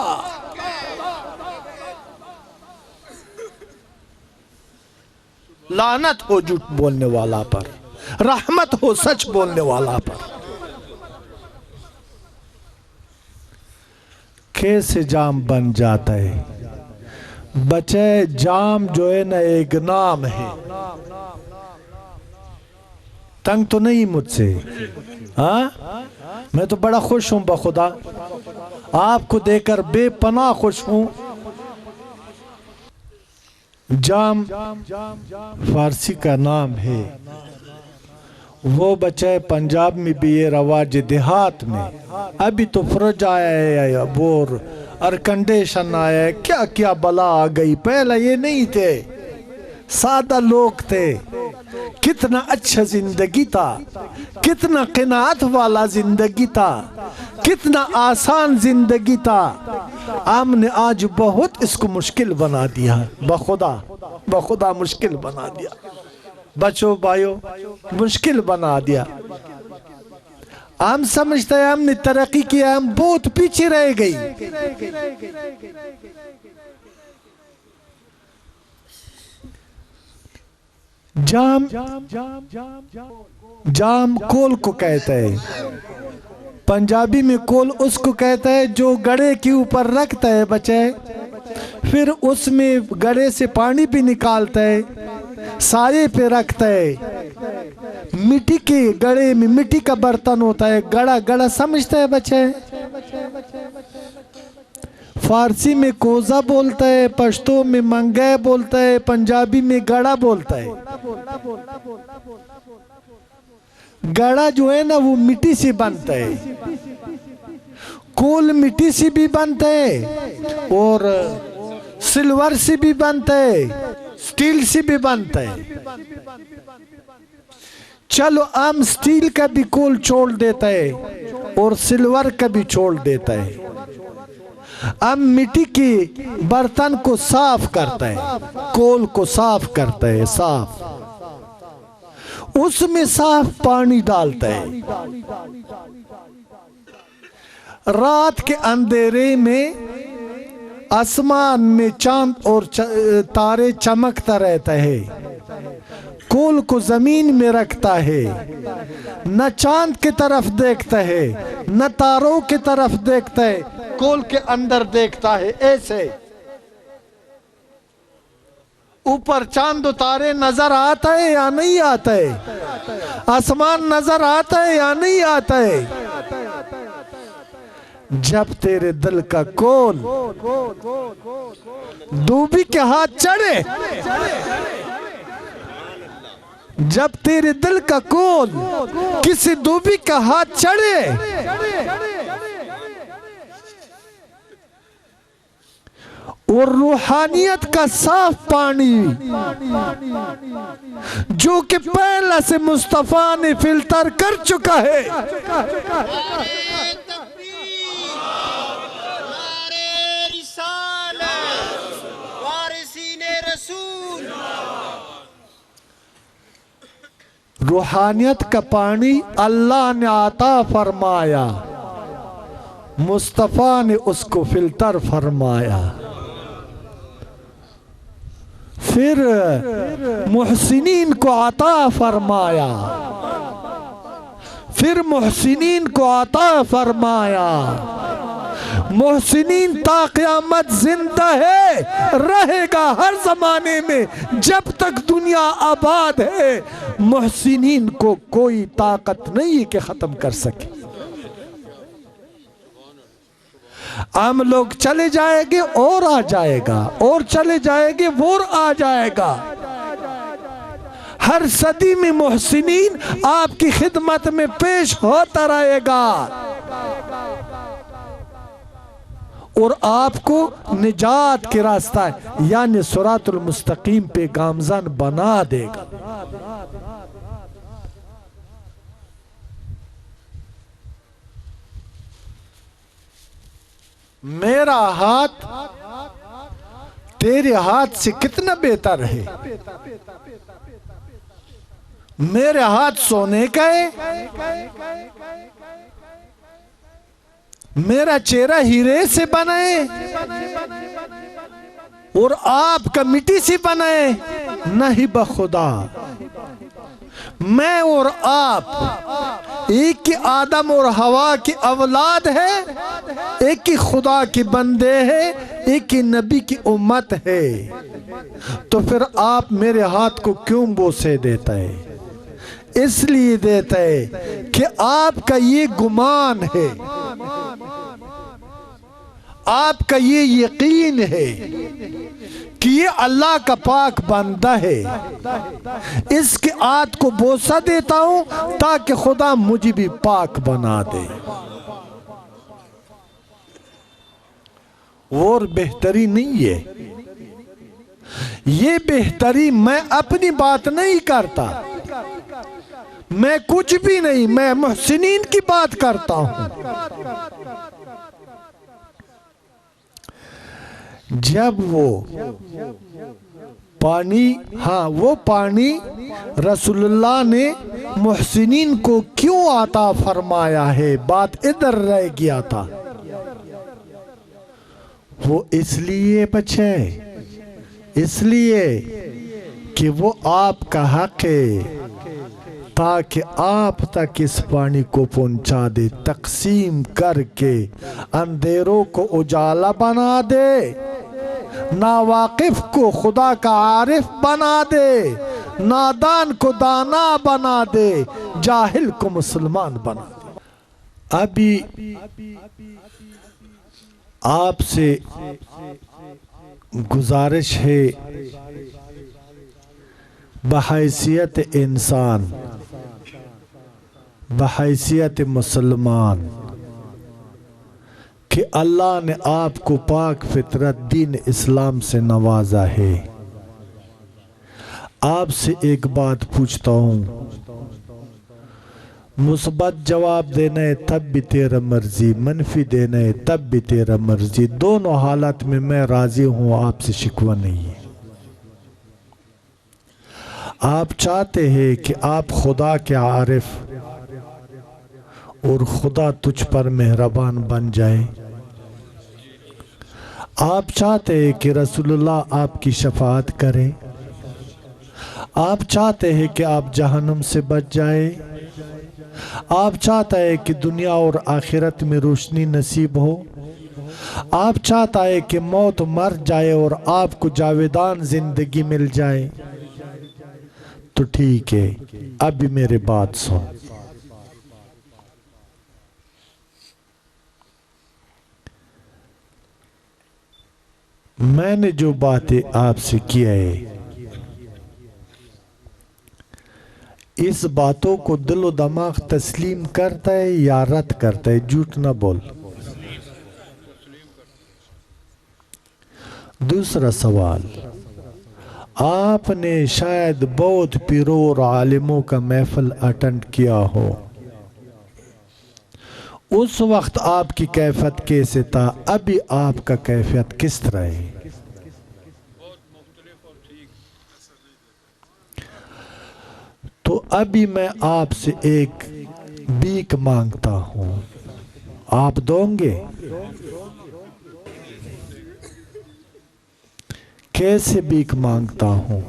لعنت ہو جھوٹ بولنے والا پر، رحمت ہو سچ بولنے والا پر۔ کیسے جام بن جاتا ہے بچے؟ جام جو ہے نا ایک نام ہے۔ تنگ تو نہیں مجھ سے؟ ہاں میں تو بڑا خوش ہوں بخدا، آپ کو دیکھ کر بے پناہ خوش ہوں۔ جام فارسی کا نام ہے، وہ بچے پنجاب میں بھی یہ رواج، دیہات میں ابھی تو فرج آیا ہے، اور ایئر کنڈیشن آیا ہے، کیا کیا بلا آ گئی، پہلے یہ نہیں تھے، سادہ لوگ تھے، کتنا اچھا زندگی تھا، کتنا قناعت والا زندگی تھا، کتنا آسان زندگی تھا۔ ہم نے آج بہت اس کو مشکل بنا دیا، بخدا مشکل بنا دیا، بچوں بھائیوں مشکل بنا دیا۔ ہم سمجھتے ہیں ہم نے ترقی کیا، ہم بہت پیچھے رہ گئی۔ جام کول کو کہتا ہے، پنجابی میں کول اس کو کہتا ہے جو گڑے کے اوپر رکھتا ہے بچے، پھر اس میں گڑے سے پانی بھی نکالتا ہے، سائے پہ رکھتا ہے۔ مٹی کے گڑے میں مٹی کا برتن ہوتا ہے، گڑا سمجھتا ہے بچے؟ فارسی میں کوزہ بولتا ہے، پشتو میں منگے بولتا ہے، پنجابی میں گڑا بولتا ہے۔ گڑا جو ہے نا وہ مٹی سے بنتا ہے، کول مٹی سے بھی بنتا ہے، اور سلور سے بھی بنتا ہے، سٹیل سے بھی بنتا ہے۔ چلو ہم سٹیل کا بھی کول چھوڑ دیتا ہے اور سلور کا بھی چھوڑ دیتا ہے، ہم مٹی کے برتن کو صاف کرتا ہے، کول کو صاف کرتا ہے، صاف، اس میں صاف پانی ڈالتا ہے۔ رات کے اندھیرے میں آسمان میں چاند اور تارے چمکتا رہتا ہے، کول کو زمین میں رکھتا ہے، نہ چاند کی طرف دیکھتا ہے نہ تاروں کی طرف دیکھتا ہے، کول کے اندر دیکھتا ہے ایسے۔ اوپر چاند و تارے نظر آتا ہے یا نہیں آتا ہے؟ آسمان نظر آتا ہے یا نہیں آتا ہے؟ جب تیرے دل کا کول دوبی کے ہاتھ چڑھے، جب تیرے دل کا کول کسی دوبی کا ہاتھ چڑھے، اور روحانیت کا صاف پانی جو کہ پہلا سے مصطفیٰ نے فلٹر کر چکا ہے، روحانیت کا پانی اللہ نے عطا فرمایا، مصطفیٰ نے اس کو فلٹر فرمایا، پھر محسنین کو عطا فرمایا، پھر محسنین کو عطا فرمایا۔ محسنین تا قیامت زندہ ہے، رہے گا ہر زمانے میں، جب تک دنیا آباد ہے، محسنین کو کوئی طاقت نہیں کہ ختم کر سکے۔ ہم لوگ چلے جائیں گے اور آ جائے گا، اور چلے جائیں گے وہ آ جائے گا۔ ہر صدی میں محسنین آپ کی خدمت میں پیش ہوتا رہے گا، اور آپ کو نجات کے راستہ یعنی صراط المستقیم پہ گامزن بنا دے گا۔ میرا ہاتھ تیرے ہاتھ سے کتنا بہتر ہے؟ میرے ہاتھ سونے کا ہے، میرا چہرہ ہیرے سے بنا ہے، اور آپ کا مٹی سے بنا ہے، نہیں بخدا میں اور آپ ایک کی آدم اور حوا کی اولاد ہے، ایک کی خدا کی بندے ہے، ایک کی نبی کی امت ہے، تو پھر آپ میرے ہاتھ کو کیوں بوسے دیتا ہے؟ اس لیے دیتا ہے کہ آپ کا یہ گمان ہے، آپ کا یہ یقین ہے کہ یہ اللہ کا پاک بندہ ہے، اس کے ہاتھ کو بوسہ دیتا ہوں تاکہ خدا مجھے بھی پاک بنا دے۔ اور بہتری نہیں ہے، یہ بہتری میں اپنی بات نہیں کرتا، میں کچھ بھی نہیں، میں محسنین کی بات کرتا ہوں۔ جب وہ پانی، وہ پانی رسول اللہ نے محسنین کو کیوں عطا فرمایا ہے، بات ادھر رہ گیا تھا، وہ اس لیے بچے، اس لیے کہ وہ آپ کا حق ہے، تاکہ آپ تک اس پانی کو پہنچا دے، تقسیم کر کے اندھیروں کو اجالا بنا دے، ناواقف کو خدا کا عارف بنا دے، نادان کو دانا بنا دے، جاہل کو مسلمان بنا دے۔ ابھی آپ سے گزارش ہے بحیثیت انسان، بحیثیت مسلمان، کہ اللہ نے آپ کو پاک فطرت دین اسلام سے نوازا ہے۔ آپ سے ایک بات پوچھتا ہوں، مثبت جواب دینا ہے تب بھی تیرا مرضی، منفی دینا ہے تب بھی تیرا مرضی، دونوں حالت میں راضی ہوں، آپ سے شکوہ نہیں ہے۔ آپ چاہتے ہیں کہ آپ خدا کے عارف اور خدا تجھ پر مہربان بن جائے، آپ چاہتے ہیں کہ رسول اللہ آپ کی شفاعت کرے، آپ چاہتے ہیں کہ آپ جہنم سے بچ جائے، آپ چاہتا ہے کہ دنیا اور آخرت میں روشنی نصیب ہو، آپ چاہتا ہے کہ موت مر جائے اور آپ کو جاویدان زندگی مل جائے، تو ٹھیک ہے، اب بھی میرے بات سن۔ میں نے جو باتیں آپ سے کیا ہے، اس باتوں کو دل و دماغ تسلیم کرتا ہے یا رد کرتا ہے؟ جھوٹ نہ بول۔ دوسرا سوال، آپ نے شاید بہت پیروں اور عالموں کا محفل اٹینڈ کیا ہو، اس وقت آپ کی کیفیت کیسے تھا، ابھی آپ کا کیفیت کس طرح ہے؟ تو ابھی میں آپ سے ایک بھیک مانگتا ہوں، آپ دوں گے؟ کیسے بھیک مانگتا ہوں؟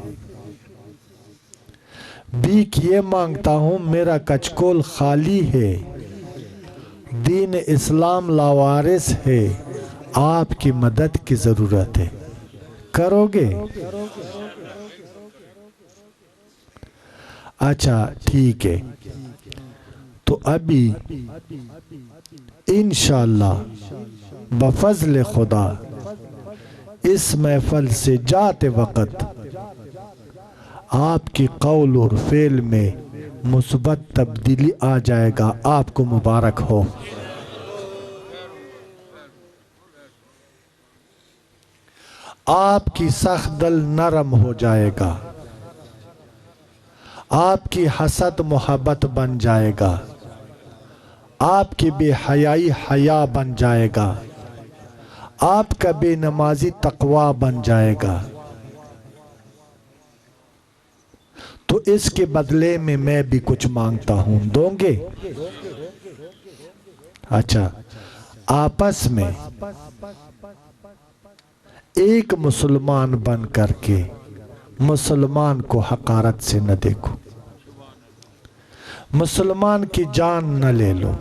بھیک یہ مانگتا ہوں، میرا کچکول خالی ہے، دین اسلام لاوارث ہے، آپ کی مدد کی ضرورت ہے، کرو گے؟ اچھا ٹھیک ہے، تو ابھی انشاءاللہ بفضل خدا اس محفل سے جاتے وقت آپ کی قول اور فعل میں مثبت تبدیلی آ جائے گا، آپ کو مبارک ہو۔ آپ کی سخت دل نرم ہو جائے گا، آپ کی حسد محبت بن جائے گا، آپ کی بے حیائی حیا بن جائے گا، آپ کا بے نمازی تقوی بن جائے گا، تو اس کے بدلے میں بھی کچھ مانگتا ہوں، دوں گے؟ اچھا، آپس میں ایک مسلمان بن کر کے مسلمان کو حقارت سے نہ دیکھو، مسلمان کی جان نہ لے لو،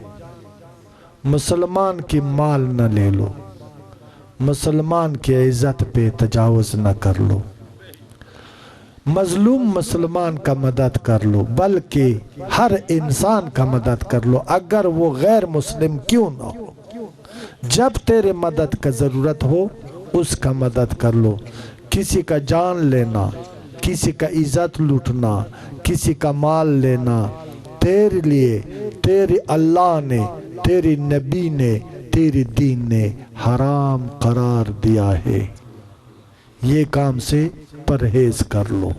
مسلمان کی مال نہ لے لو، مسلمان کی عزت پہ تجاوز نہ کر لو، مظلوم مسلمان کا مدد کر لو، بلکہ ہر انسان کا مدد کر لو، اگر وہ غیر مسلم کیوں نہ ہو۔ جب تیرے مدد کا ضرورت ہو اس کا مدد کر لو۔ کسی کا جان لینا، کسی کا عزت لوٹنا، کسی کا مال لینا تیرے لیے تیرے اللہ نے، تیرے نبی نے، تیرے دین نے حرام قرار دیا ہے۔ یہ کام سے پرہیز کر لو،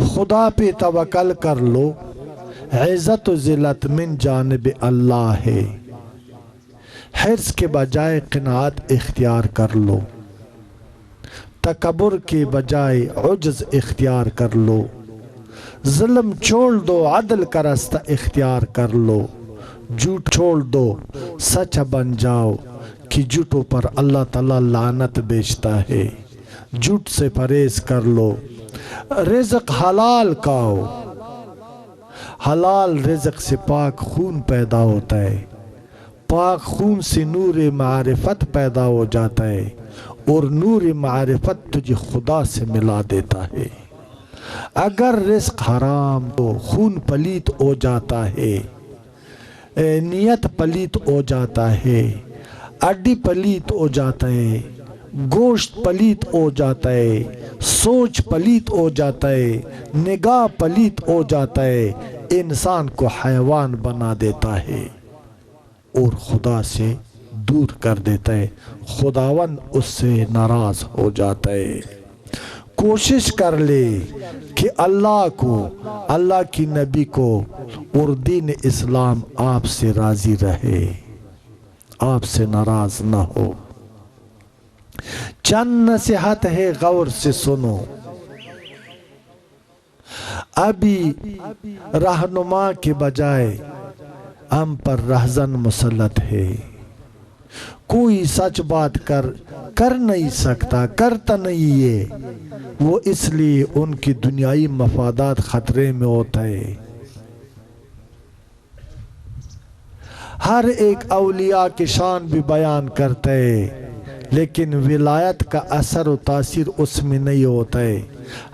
خدا پہ توکل کر لو۔ عزت و ذلت من جانب اللہ ہے، حرص کے بجائے قناعت اختیار کر لو، تکبر کے بجائے عجز اختیار کر لو، ظلم چھوڑ دو، عدل کا راستہ اختیار کر لو، جھوٹ چھوڑ دو، سچ بن جاؤ، کہ جھوٹوں پر اللہ تعالیٰ لعنت بیچتا ہے۔ جھوٹ سے پرہیز کر لو، رزق حلال کھاؤ، حلال رزق سے پاک خون پیدا ہوتا ہے، پاک خون سے نور معرفت پیدا ہو جاتا ہے، اور نور معرفت تجھے خدا سے ملا دیتا ہے۔ اگر رزق حرام تو خون پلیت ہو جاتا ہے، نیت پلیت ہو جاتا ہے، اڈی پلیت ہو جاتا ہے، گوشت پلیت ہو جاتا ہے، سوچ پلیت ہو جاتا ہے، نگاہ پلیت ہو جاتا ہے، انسان کو حیوان بنا دیتا ہے اور خدا سے دور کر دیتا ہے، خداوند اس سے ناراض ہو جاتا ہے۔ کوشش کر لے کہ اللہ کو، اللہ کی نبی کو اور دین اسلام آپ سے راضی رہے، آپ سے ناراض نہ ہو۔ چند نصیحت ہے، غور سے سنو۔ ابھی رہنما کے بجائے ہم پر رہزن مسلط ہے، کوئی سچ بات کر نہیں سکتا، کرتا نہیں ہے، وہ اس لیے ان کی دنیائی مفادات خطرے میں ہوتا ہے۔ ہر ایک اولیاء کی شان بھی بیان کرتا ہے، لیکن ولایت کا اثر و تاثیر اس میں نہیں ہوتا ہے۔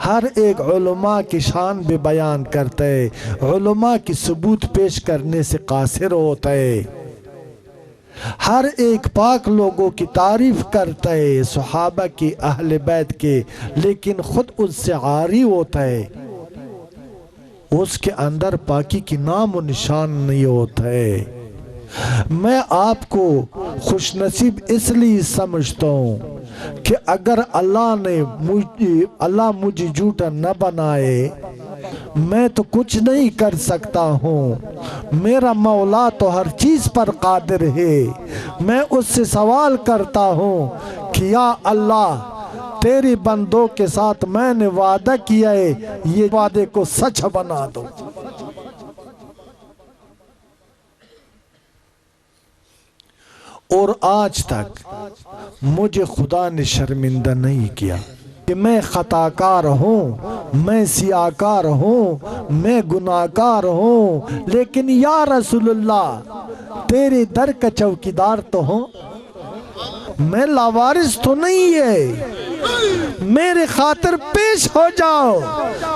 ہر ایک علماء کی شان بھی بیان کرتا ہے، علماء کی ثبوت پیش کرنے سے قاصر ہوتا ہے۔ ہر ایک پاک لوگوں کی تعریف کرتا ہے، صحابہ کی، اہل بیت کے، لیکن خود اس سے عاری ہوتا ہے، اس کے اندر پاکی کی نام و نشان نہیں ہوتا ہے۔ میں آپ کو خوش نصیب اس لیے سمجھتا ہوں کہ اگر اللہ مجھے جھوٹا نہ بنائے، میں تو کچھ نہیں کر سکتا ہوں، میرا مولا تو ہر چیز پر قادر ہے۔ میں اس سے سوال کرتا ہوں کہ یا اللہ، تیری بندوں کے ساتھ میں نے وعدہ کیا ہے، یہ وعدے کو سچ بنا دو۔ اور آج تک مجھے خدا نے شرمندہ نہیں کیا کہ میں خطاکار ہوں، میں سیاکار ہوں، میں گناہگار ہوں، لیکن یا رسول اللہ تیرے در کا چوکیدار تو ہوں، میں لاوارث تو نہیں ہے، میرے خاطر پیش ہو جاؤ،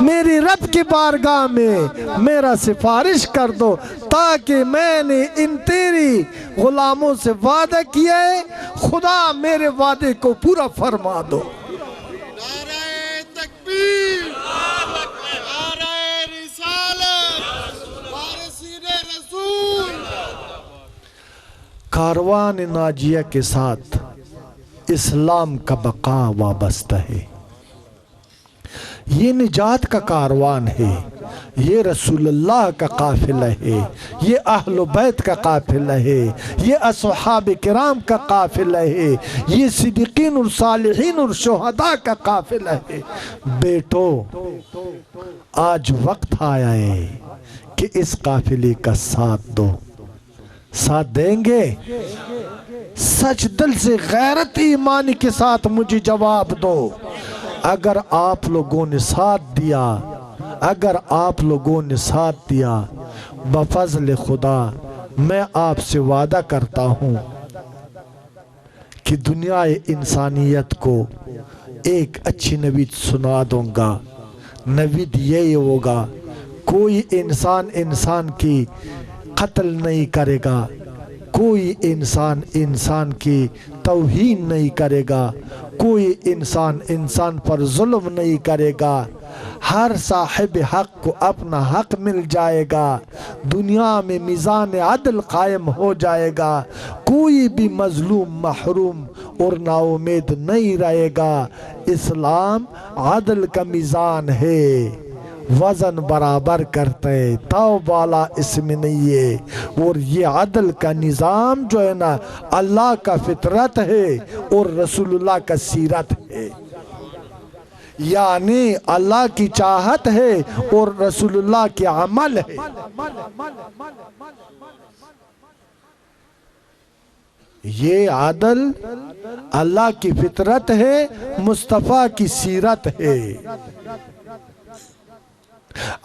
میری رب کی بارگاہ میں میرا سفارش کر دو، تاکہ میں نے ان تیری غلاموں سے وعدہ کیا ہے، خدا میرے وعدے کو پورا فرما دو۔
نعرہ تکبیر، نعرہ رسالت، وارثین رسول۔
کاروان ناجیہ کے ساتھ اسلام کا بقا وابستہ ہے، یہ نجات کا کاروان ہے، یہ رسول اللہ کا قافلہ ہے، یہ اہل بیت کا قافلہ ہے، یہ اصحاب کرام کا قافلہ ہے، یہ صدیقین اور صالحین اور شہداء کا قافلہ ہے۔ بیٹو آج وقت آیا ہے کہ اس قافلے کا ساتھ دو۔ ساتھ دیں گے؟ سچ دل سے غیرت ایمانی کے ساتھ مجھے جواب دو۔ اگر آپ لوگوں نے ساتھ دیا، اگر آپ لوگوں نے ساتھ دیا، بفضل خدا میں آپ سے وعدہ کرتا ہوں کہ دنیا انسانیت کو ایک اچھی نوید سنا دوں گا۔ نوید یہ ہوگا، کوئی انسان کی قتل نہیں کرے گا، کوئی انسان کی توہین نہیں کرے گا، کوئی انسان پر ظلم نہیں کرے گا، ہر صاحب حق کو اپنا حق مل جائے گا، دنیا میں میزان عدل قائم ہو جائے گا، کوئی بھی مظلوم محروم اور نا امید نہیں رہے گا۔ اسلام عدل کا میزان ہے، وزن برابر کرتے، تاؤ بالا اس میں نہیں ہے۔ اور یہ عدل کا نظام جو ہے نا اللہ کا فطرت ہے اور رسول اللہ کا سیرت ہے، یعنی اللہ کی چاہت ہے اور رسول اللہ کے عمل ہے۔ یہ عدل اللہ کی فطرت ہے، مصطفیٰ کی سیرت ہے،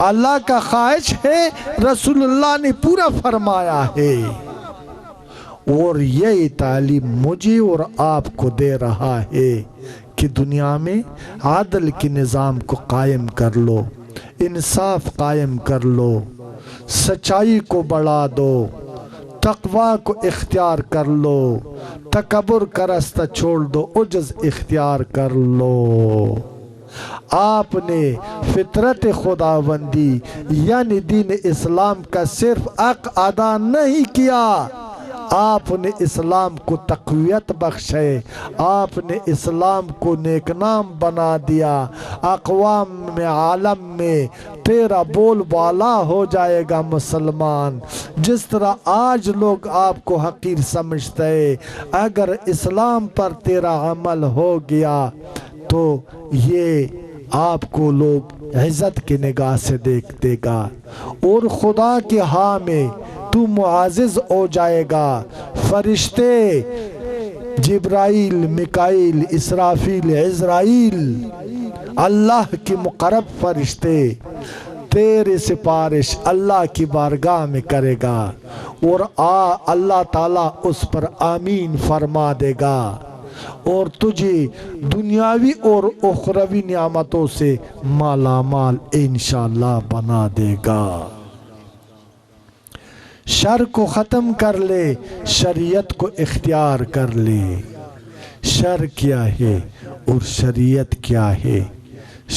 اللہ کا خواہش ہے، رسول اللہ نے پورا فرمایا ہے، اور یہ تعلیم مجھے اور آپ کو دے رہا ہے کہ دنیا میں عدل کے نظام کو قائم کر لو، انصاف قائم کر لو، سچائی کو بڑھا دو، تقوی کو اختیار کر لو، تکبر کا راستہ چھوڑ دو، عجز اختیار کر لو۔ آپ نے فطرت خداوندی یعنی دین اسلام کا صرف حق ادا نہیں کیا، آپ نے اسلام کو تقویت بخشے، آپ نے اسلام کو نیک نام بنا دیا، اقوام میں عالم میں تیرا بول بالا ہو جائے گا مسلمان۔ جس طرح آج لوگ آپ کو حقیر سمجھتے ہیں، اگر اسلام پر تیرا عمل ہو گیا تو یہ آپ کو لوگ عزت کی نگاہ سے دیکھتے گا، اور خدا کے ہاں میں تو معزز ہو جائے گا۔ فرشتے جبرائیل، میکائیل، اسرافیل، عزرائیل، اللہ کے مقرب فرشتے تیرے سفارش اللہ کی بارگاہ میں کرے گا، اور اللہ تعالیٰ اس پر آمین فرما دے گا، اور تجھے دنیاوی اور اخروی نعمتوں سے مالا مال انشاءاللہ بنا دے گا۔ شر کو ختم کر لے، شریعت کو اختیار کر لے۔ شر کیا ہے اور شریعت کیا ہے؟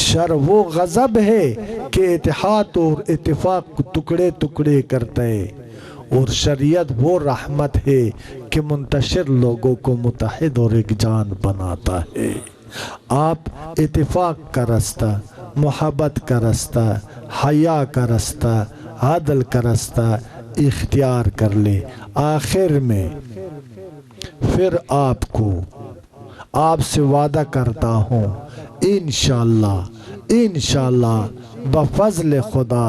شر وہ غضب ہے کہ اتحاد اور اتفاق کو ٹکڑے ٹکڑے کرتا ہے، اور شریعت وہ رحمت ہے کہ منتشر لوگوں کو متحد اور ایک جان بناتا ہے۔ آپ اتفاق کا راستہ، محبت کا راستہ، حیا کا راستہ، عدل کا راستہ اختیار کر لے۔ آخر میں پھر آپ سے وعدہ کرتا ہوں، انشاءاللہ بفضل خدا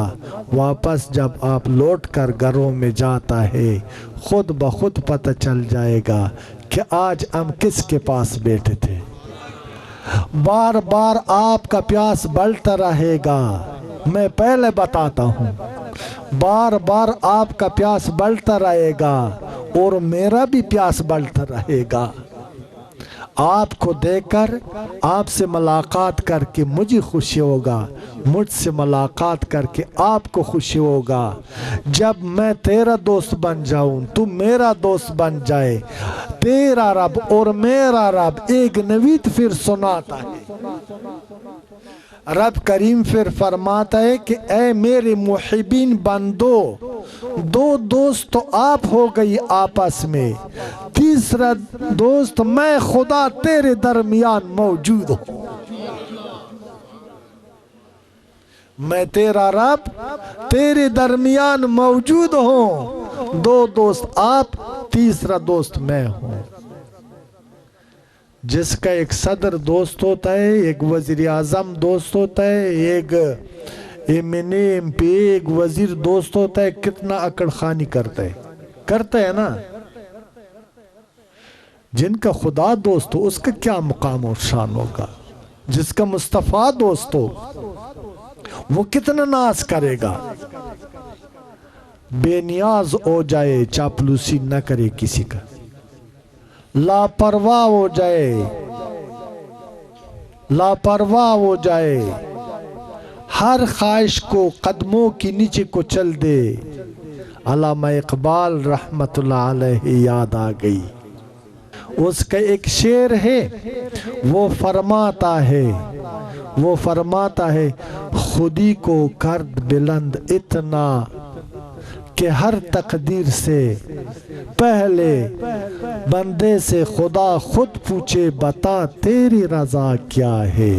واپس جب آپ لوٹ کر گھروں میں جاتا ہے، خود بخود پتہ چل جائے گا کہ آج ہم کس کے پاس بیٹھے تھے۔ بار بار آپ کا پیاس بڑھتا رہے گا، میں پہلے بتاتا ہوں، بار بار آپ کا پیاس بڑھتا رہے گا اور میرا بھی پیاس بڑھتا رہے گا۔ آپ کو دیکھ کر، آپ سے ملاقات کر کے مجھے خوشی ہوگا، مجھ سے ملاقات کر کے آپ کو خوشی ہوگا۔ جب میں تیرا دوست بن جاؤں، تو میرا دوست بن جائے، تیرا رب اور میرا رب ایک نوید پھر سناتا ہے۔ رب کریم پھر فرماتا ہے کہ اے میرے محبین بندو، دو دوست تو آپ ہو گئی آپس میں، تیسرا دوست میں خدا تیرے درمیان موجود ہوں۔ میں تیرا رب تیرے درمیان موجود ہوں، دو دوست آپ، تیسرا دوست میں ہوں۔ جس کا ایک صدر دوست ہوتا ہے، ایک وزیر اعظم دوست ہوتا ہے، ایک ایم پی ایک وزیر دوست ہوتا ہے، کتنا اکڑ خانی کرتا ہے نا۔ جن کا خدا دوست ہو اس کا کیا مقام اور شان ہوگا، جس کا مصطفیٰ دوست ہو وہ کتنا ناز کرے گا، بے نیاز ہو جائے، چاپلوسی نہ کرے کسی کا، لاپرواہ ہو جائے، ہر خواہش کو قدموں کی نیچے کو چل دے۔ علامہ اقبال رحمت اللہ علیہ یاد آ گئی، اس کا ایک شعر ہے، وہ فرماتا ہے خودی کو کرد بلند اتنا کہ ہر تقدیر سے پہلے بندے سے خدا خود پوچھے بتا تیری رضا کیا ہے۔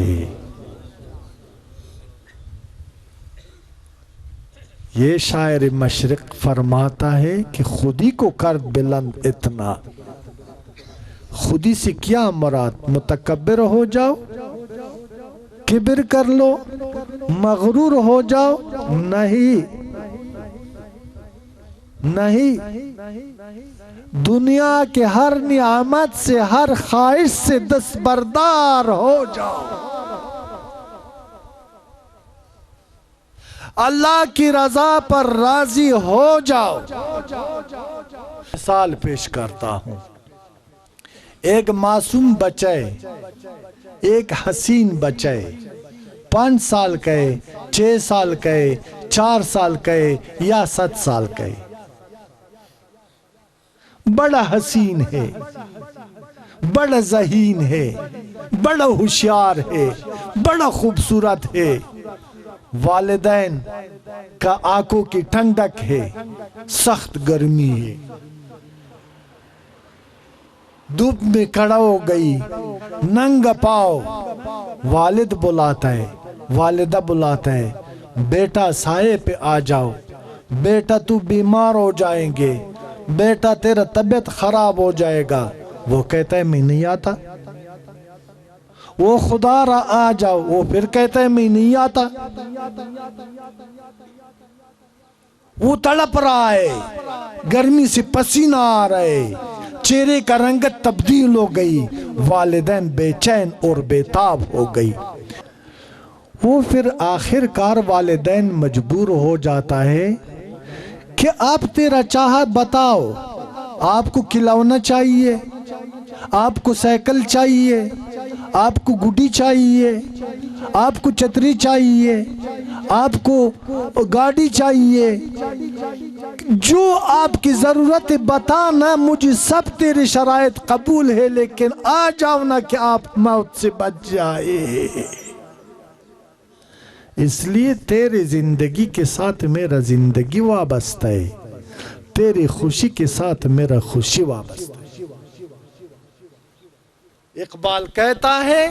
یہ شاعر مشرق فرماتا ہے کہ خودی کو کرد بلند اتنا، خودی سے کیا مراد، متکبر ہو جاؤ، کبر کر لو، مغرور ہو جاؤ، نہیں، دنیا کے ہر نعمت سے، ہر خواہش سے دستبردار ہو جاؤ، اللہ کی رضا پر راضی ہو جاؤ۔ مثال پیش کرتا ہوں، ایک معصوم بچے، ایک حسین بچے، 5 سال کے، 6 سال کے، 4 سال کے یا 7 سال کے، بڑا حسین ہے، بڑا ذہین ہے، بڑا ہوشیار ہے، بڑا خوبصورت ہے، والدین کا آنکھوں کی ٹھنڈک ہے، سخت گرمی ہے، دھوپ میں کھڑا ہو گئی، ننگا پاؤ، والد بلاتا ہے، والدہ بلاتا ہے، بیٹا سائے پہ آ جاؤ، بیٹا تو بیمار ہو جائیں گے، بیٹا تیرا طبیعت خراب ہو جائے گا، وہ کہتا ہے میں نہیں آتا، وہ خدا را آ جاؤ، وہ پھر کہتا ہے میں نہیں آتا، وہ تڑپ رہا ہے، گرمی سے پسینہ آ رہا ہے، چہرے کا رنگت تبدیل ہو گئی، والدین بے چین اور بے تاب ہو گئی۔ وہ پھر آخر کار والدین مجبور ہو جاتا ہے کہ آپ تیرا چاہت بتاؤ، آپ کو کھلونا چاہیے، آپ کو سائیکل چاہیے، آپ کو گڈی چاہیے، آپ کو چھتری چاہیے، آپ کو گاڑی چاہیے، جو آپ کی ضرورت بتانا، مجھے سب تیرے شرائط قبول ہے، لیکن آ جاؤ نا کہ آپ موت سے بچ جائے۔ اس لیے تیرے زندگی کے ساتھ میرا زندگی وابستہ ہے، تیری خوشی کے ساتھ میرا خوشی وابستہ ہے۔ اقبال کہتا ہے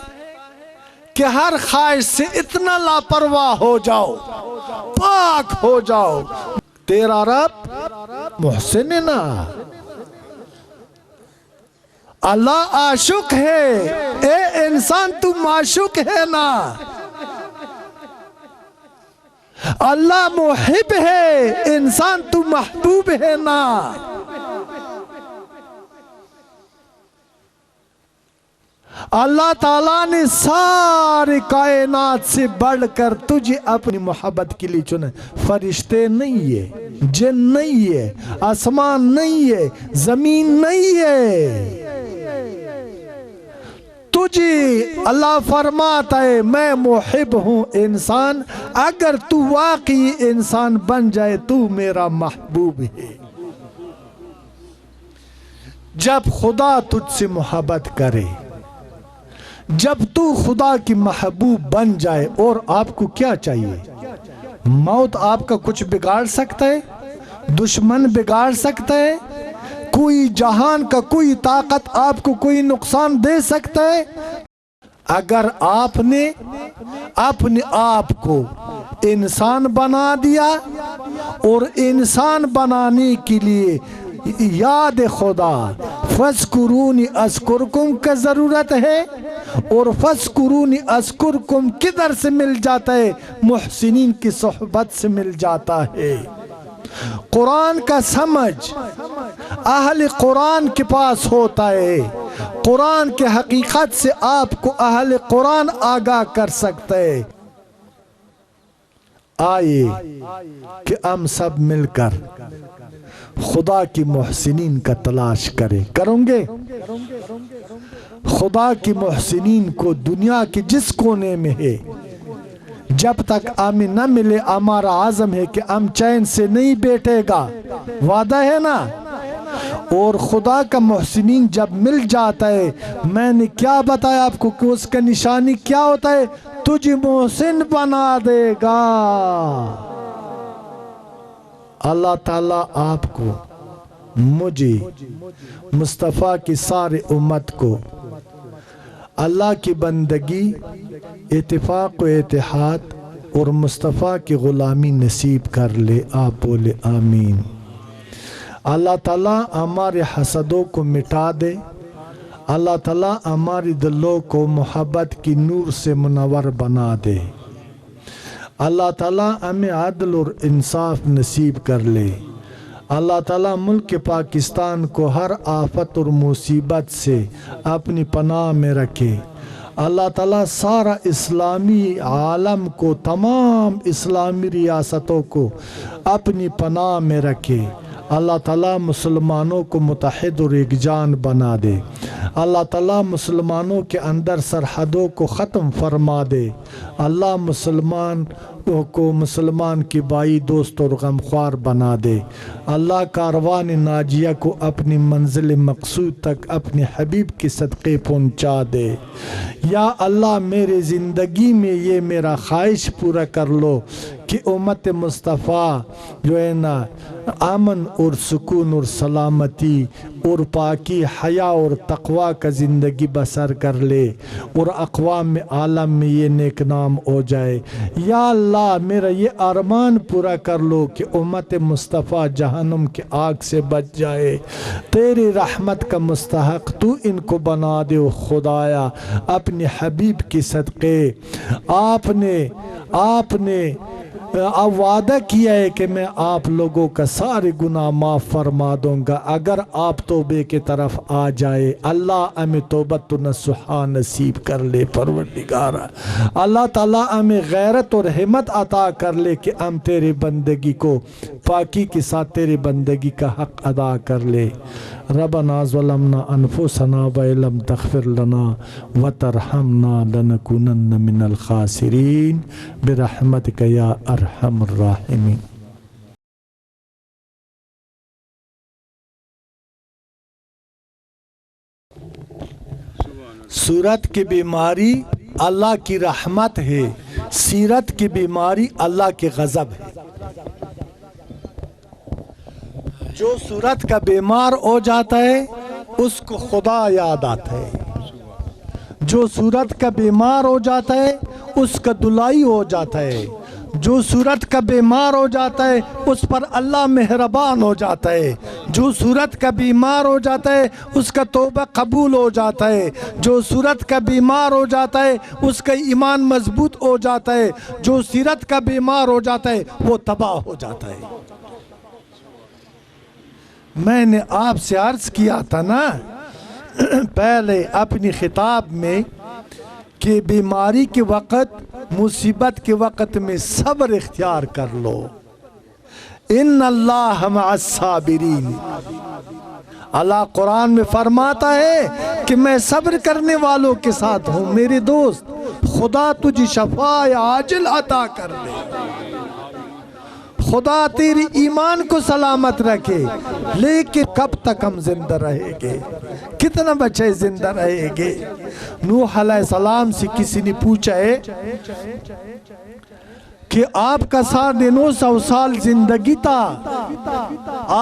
کہ ہر خواہش سے اتنا لاپرواہ ہو جاؤ، پاک ہو جاؤ، تیرا رب محسن ہے نا، اللہ عاشق ہے، اے انسان تو معشوق ہے نا، اللہ محب ہے، انسان تو محبوب ہے نا۔ اللہ تعالیٰ نے سارے کائنات سے بڑھ کر تجھے اپنی محبت کے لیے چنا، فرشتے نہیں ہے، جن نہیں ہے، آسمان نہیں ہے، زمین نہیں ہے، تجھے اللہ فرماتا ہے میں محب ہوں انسان، اگر تو واقعی انسان بن جائے تو میرا محبوب ہے۔ جب خدا تجھ سے محبت کرے، جب تو خدا کی محبوب بن جائے، اور آپ کو کیا چاہیے؟ موت آپ کا کچھ بگاڑ سکتا ہے؟ دشمن بگاڑ سکتا ہے؟ کوئی جہان کا کوئی طاقت آپ کو کوئی نقصان دے سکتا ہے؟ اگر آپ نے اپنے آپ کو انسان بنا دیا اور انسان بنانے کے لیے یاد خدا فَاذْكُرُونِ أَذْكُرْكُمْ کا ضرورت ہے، اور فَاذْكُرُونِ أَذْكُرْكُمْ کدھر سے مل جاتا ہے؟ محسنین کی صحبت سے مل جاتا ہے۔ قرآن کا سمجھ اہل قرآن کے پاس ہوتا ہے، قرآن کے حقیقت سے آپ کو اہل قرآن آگاہ کر سکتا ہے۔ آئیے کہ ہم سب مل کر خدا کی محسنین کا تلاش کریں گے؟ خدا کی محسنین کو دنیا کے جس کونے میں ہے، جب تک ہمیں نہ ملے ہمارا عزم ہے کہ ہم چین سے نہیں بیٹھے گا، وعدہ ہے نا۔ اور خدا کا محسنین جب مل جاتا ہے، میں نے کیا بتایا آپ کو کہ اس کا نشانی کیا ہوتا ہے؟ تجھے محسن بنا دے گا۔ اللہ تعالیٰ آپ کو، مجھے، مصطفیٰ کی سارے امت کو اللہ کی بندگی، اتفاق و اتحاد اور مصطفیٰ کی غلامی نصیب کر لے۔ آپ بولے آمین۔ اللہ تعالیٰ ہمارے حسدوں کو مٹا دے، اللہ تعالیٰ ہماری دلوں کو محبت کی نور سے منور بنا دے، اللہ تعالیٰ ہمیں عدل اور انصاف نصیب کر لے، اللہ تعالیٰ ملک پاکستان کو ہر آفت اور مصیبت سے اپنی پناہ میں رکھے، اللہ تعالیٰ سارا اسلامی عالم کو، تمام اسلامی ریاستوں کو اپنی پناہ میں رکھے، اللہ تعالیٰ مسلمانوں کو متحد اور ایک جان بنا دے، اللہ تعالیٰ مسلمانوں کے اندر سرحدوں کو ختم فرما دے، اللہ مسلمان کی بائی دوست اور غمخوار بنا دے، اللہ کاروان ناجیہ کو اپنی منزل مقصود تک اپنے حبیب کے صدقے پہنچا دے۔ یا اللہ میرے زندگی میں یہ میرا خواہش پورا کر لو کہ امت مصطفیٰ جو ہے نا امن اور سکون اور سلامتی اور پاکی، حیا اور تقوی کا زندگی بسر کر لے، اور اقوام عالم میں یہ نیک نام ہو جائے۔ یا اللہ میرا یہ ارمان پورا کر لو کہ امت مصطفیٰ جہنم کے آگ سے بچ جائے، تیری رحمت کا مستحق تو ان کو بنا دے خدایا اپنے حبیب کے صدقے۔ آپ نے وعدہ کیا ہے کہ میں آپ لوگوں کا سارے گناہ معاف فرما دوں گا اگر آپ توبے کے طرف آ جائے۔ اللہ ہمیں توبت نصوحہ نصیب کر لے پروردگارا، اللہ تعالیٰ ہمیں غیرت اور ہمت عطا کر لے کہ ہم تیرے بندگی کو پاکی کے ساتھ تیرے بندگی کا حق ادا کر لے۔ ربنا ظلمنا انفسنا وَإِن لَّمْ تَغْفِرْ لَنَا وَتَرْحَمْنَا لَنَكُونَنَّ مِنَ الْخَاسِرِينَ برحمتك یا ارحم الراحمین۔ صورت کی بیماری اللہ کی رحمت ہے، سیرت کی بیماری اللہ کے غضب ہے۔ جو صورت کا بیمار ہو جاتا ہے اس کو خدا یاد آتا ہے، جو صورت کا بیمار ہو جاتا ہے اس کا دلائی ہو جاتا ہے، جو صورت کا بیمار ہو جاتا ہے اس پر اللہ مہربان ہو جاتا ہے، جو صورت کا بیمار ہو جاتا ہے اس کا توبہ قبول ہو جاتا ہے، جو صورت کا بیمار ہو جاتا ہے اس کا ایمان مضبوط ہو جاتا ہے، جو صورت کا بیمار ہو جاتا ہے وہ تباہ ہو جاتا ہے۔ میں نے آپ سے عرض کیا تھا نا پہلے اپنی خطاب میں کہ بیماری کے وقت، مصیبت کے وقت میں صبر اختیار کر لو۔ ان اللہ مع الصابرین، اللہ قرآن میں فرماتا ہے کہ میں صبر کرنے والوں کے ساتھ ہوں۔ میرے دوست، خدا تجھے شفاء عاجل عطا کر دے، خدا تیری ایمان کو سلامت رکھے، لیکن کب تک ہم زندہ رہیں گے؟ کتنا بچے زندہ رہیں گے؟ نوح علیہ السلام سے کسی نے پوچھا ہے کہ آپ کا 950 سال زندگی تھا،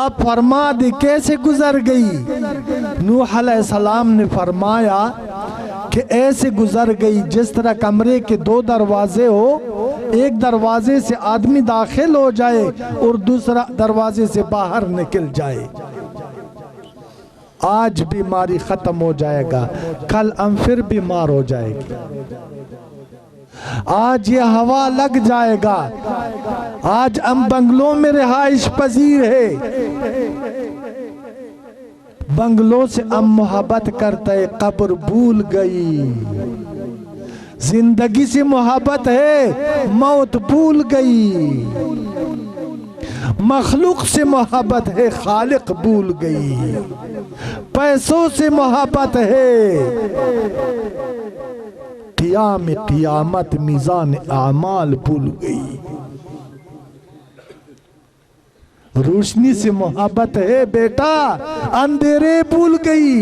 آپ فرما دے کیسے گزر گئی؟ نوح علیہ السلام نے فرمایا کہ ایسے گزر گئی جس طرح کمرے کے 2 دروازے ہو، ایک دروازے سے آدمی داخل ہو جائے اور دوسرا دروازے سے باہر نکل جائے۔ آج بیماری ختم ہو جائے گا، کل ہم پھر بیمار ہو جائے گی۔ آج یہ ہوا لگ جائے گا، آج ہم بنگلوں میں رہائش پذیر ہے، بنگلوں سے ہم محبت کرتے، قبر بھول گئی۔ زندگی سے محبت ہے، موت بھول گئی۔ مخلوق سے محبت ہے، خالق بھول گئی۔ پیسوں سے محبت ہے، قیام قیامت میزان اعمال بھول گئی۔ روشنی سے محبت ہے بیٹا، اندھیرے بھول گئی۔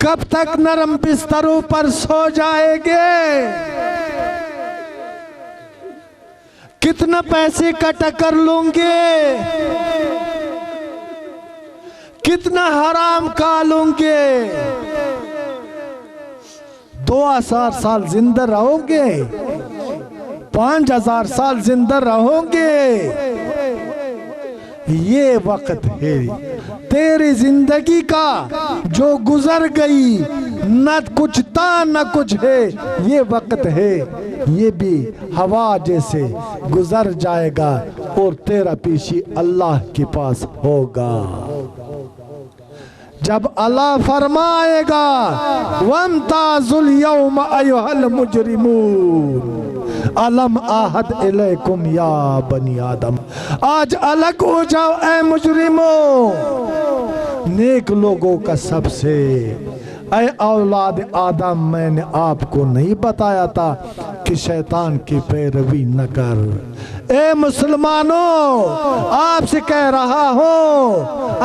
کب تک نرم بستروں پر سو جائے گے؟ کتنا پیسے کا ٹکر لوں گے؟ کتنا حرام کھا لوں گے؟ 2000 سال زندہ رہو گے، 5000 سال زندہ رہو گے۔ یہ وقت ہے تیری زندگی کا جو گزر گئی، نہ کچھ تھا نہ کچھ ہے، یہ وقت ہے، یہ بھی ہوا جیسے گزر جائے گا اور تیرا پیشی اللہ کے پاس ہوگا۔ جب اللہ فرمائے گا وَامْتَازُوا الْيَوْمَ أَيُّهَا الْمُجْرِمُونَ أَلَمْ أَعْهَدْ إِلَيْكُمْ يَا بَنِي آدم، آج الگ ہو جاؤ اے مجرموں۔ نیک لوگوں کا سب سے، اے اولاد آدم، میں نے آپ کو نہیں بتایا تھا کہ شیطان کی پیروی نہ کر۔ اے مسلمانوں، آپ سے کہہ رہا ہوں،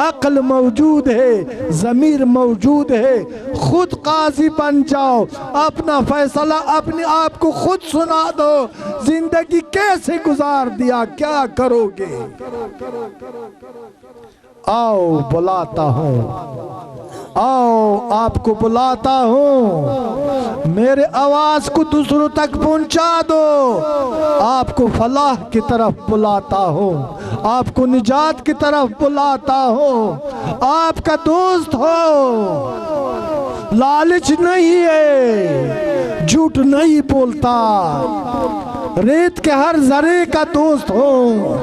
عقل موجود ہے، ضمیر موجود ہے، خود قاضی بن جاؤ، اپنا فیصلہ اپنے آپ کو خود سنا دو۔ زندگی کیسے گزار دیا، کیا کرو گے؟ آؤ بلاتا ہوں، آؤ آپ کو بلاتا ہوں، میرے آواز کو دوسروں تک پہنچا دو۔ آپ کو فلاح کی طرف بلاتا ہوں، آپ کو نجات کی طرف بلاتا ہوں، آپ کا دوست ہو، لالچ نہیں ہے، جھوٹ نہیں بولتا، ریت کے ہر ذرے کا دوست ہوں،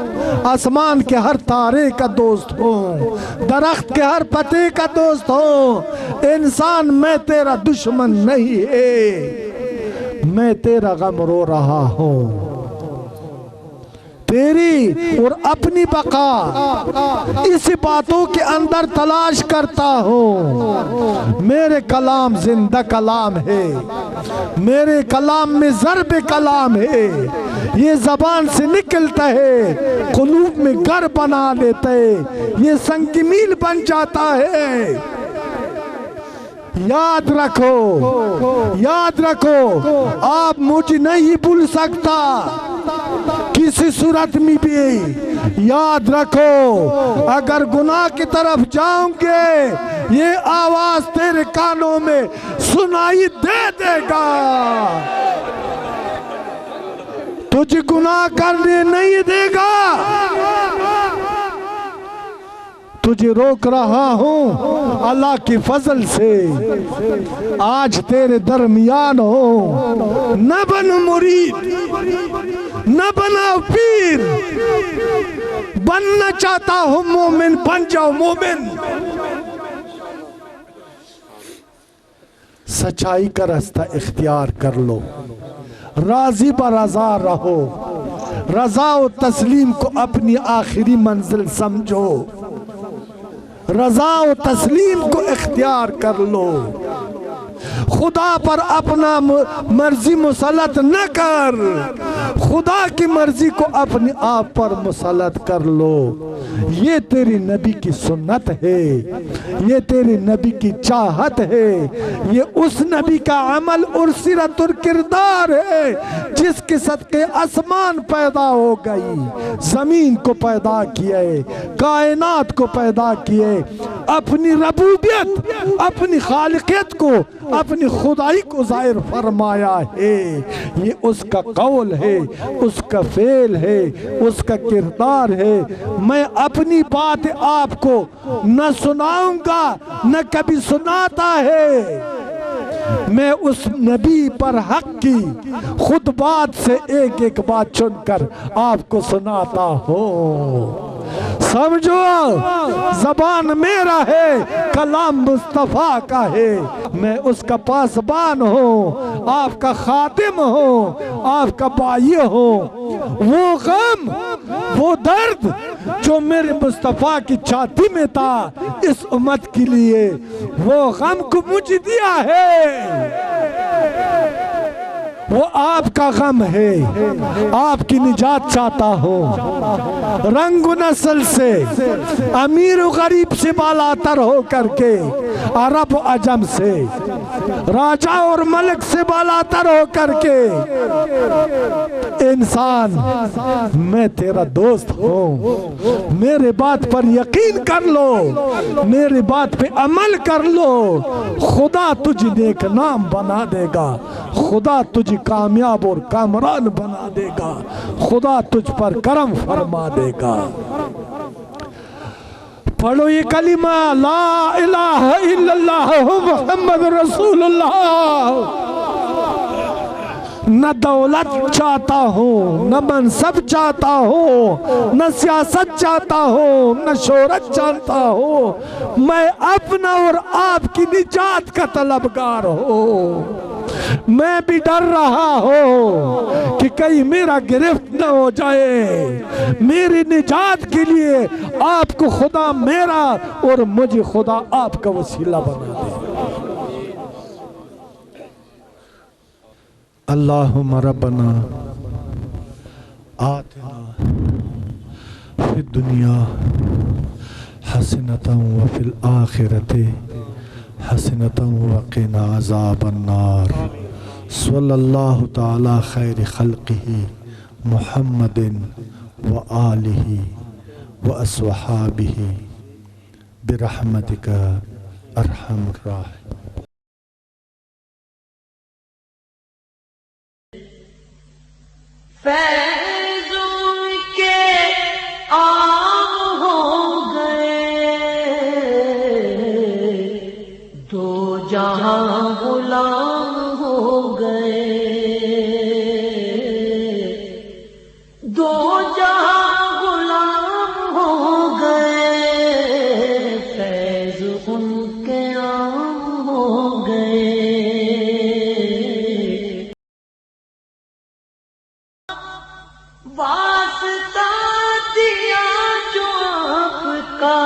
آسمان کے ہر تارے کا دوست ہوں، درخت کے ہر پتے کا دوست ہوں۔ انسان میں تیرا دشمن نہیں ہے، میں تیرا غم رو رہا ہوں، تیری اور اپنی بقا اس باتوں کے اندر تلاش کرتا ہوں۔ میرے کلام زندہ کلام ہے، میرے کلام میں ضرب کلام ہے، یہ زبان سے نکلتا ہے، قلوب میں گھر بنا لیتا ہے، یہ سنگ میل بن جاتا ہے۔ یاد رکھو، یاد رکھو، آپ مجھے نہیں بھول سکتا کسی صورت میں بھی۔ یاد رکھو، اگر گناہ کی طرف جاؤں گے، یہ آواز تیرے کانوں میں سنائی دے گا، تجھے گناہ کرنے نہیں دے گا۔ تجھے روک رہا ہوں اللہ کی فضل سے، آج تیرے درمیان ہوں، نہ بن مرید، نہ بنا پیر، بننا چاہتا ہوں مومن، بن جاؤ مومن۔ سچائی کا راستہ اختیار کر لو، راضی برضا رہو، رضا و تسلیم کو اپنی آخری منزل سمجھو، رضا و تسلیم کو اختیار کر لو۔ خدا پر اپنا مرضی مسلط نہ کر، خدا کی مرضی کو اپنے آپ پر مسلط کر لو۔ یہ تیری نبی کی سنت ہے، یہ تیری نبی کی چاہت ہے، یہ اس نبی کا عمل اور سیرت اور کردار ہے جس کے صدقے آسمان پیدا ہو گئی، زمین کو پیدا کیے، کائنات کو پیدا کیے، اپنی ربوبیت، اپنی خالقیت کو، اپنی خدائی کو ظاہر فرمایا ہے۔ یہ اس کا قول ہے، اس کا فعل ہے، اس کا کردار ہے۔ میں اپنی بات آپ کو نہ سناؤں گا، نہ کبھی سناتا ہے، میں اس نبی پر حق کی خود بات سے ایک ایک بات چن کر آپ کو سناتا ہوں۔ سمجھو، زبان میرا ہے، کلام مصطفیٰ کا ہے، میں اس کا پاسبان ہوں، آپ کا خادم ہوں، آپ کا بائی ہوں۔ وہ غم، وہ درد جو میرے مصطفیٰ کی چھاتی میں تھا اس امت کے لیے، وہ غم کو مجھے دیا ہے، وہ آپ کا غم ہے۔ آپ کی نجات چاہتا ہوں، رنگ و نسل سے، امیر و غریب سے بالا تر ہو کر کے، عرب و عجم سے، راجہ اور ملک سے بالا تر ہو کر کے، انسان میں تیرا دوست ہوں، میرے بات پر یقین کر لو، میری بات پہ عمل کر لو، خدا تجھے نیک نام بنا دے گا، خدا تجھے کامیاب اور کامران بنا دے گا، خدا تجھ پر کرم فرما دے گا۔ پڑھو یہ کلمہ لا الہ الا اللہ محمد رسول اللہ۔ نہ دولت چاہتا ہوں، نہ منصب چاہتا ہوں، نہ سیاست چاہتا ہوں، نہ شہرت چاہتا ہوں، میں اپنا اور آپ کی نجات کا طلبگار ہوں۔ میں بھی ڈر رہا ہوں کہ کہیں میرا گرفت نہ ہو جائے، میری نجات کے لیے آپ کو خدا میرا اور مجھے خدا آپ کا وسیلہ بنا دے۔ اللہم ربنا آتنا فی الدنیا حسنة وفی الآخرة حسنة وقنا عذاب النار۔ صلی اللہ تعالی خیر خلقہ محمد وآلہ واصحابہ برحمتک ارحم الراحمین۔
فیضوں کے عام ہو گئے، دو جہاں غلام ہو گئے، دو جہاں غلام ہو گئے، فیض ان کے عام ہو گئے۔ واسطہ دیا جو آپ کا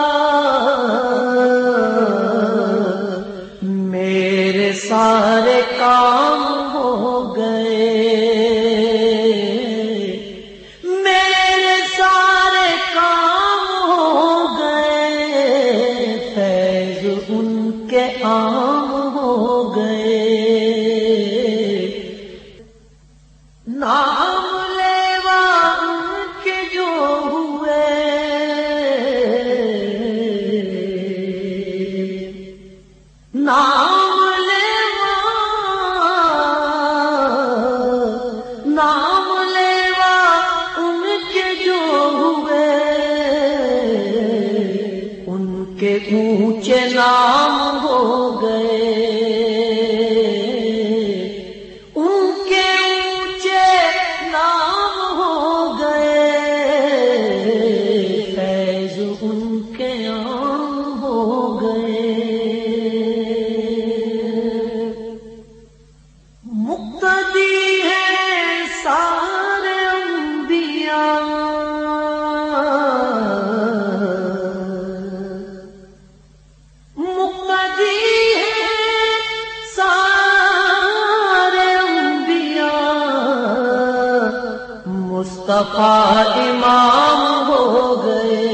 میرے سارے کام ہو گئے، میرے سارے کام ہو گئے، فیض ان کے عام ہو گئے۔ نام اونچے نام ہو گئے، ان کے اونچے نام ہو گئے، فیض ان کے عام ہو گئے۔ مقتدی ہے سارے انبیاء، مصطفیٰ امام ہو گئے.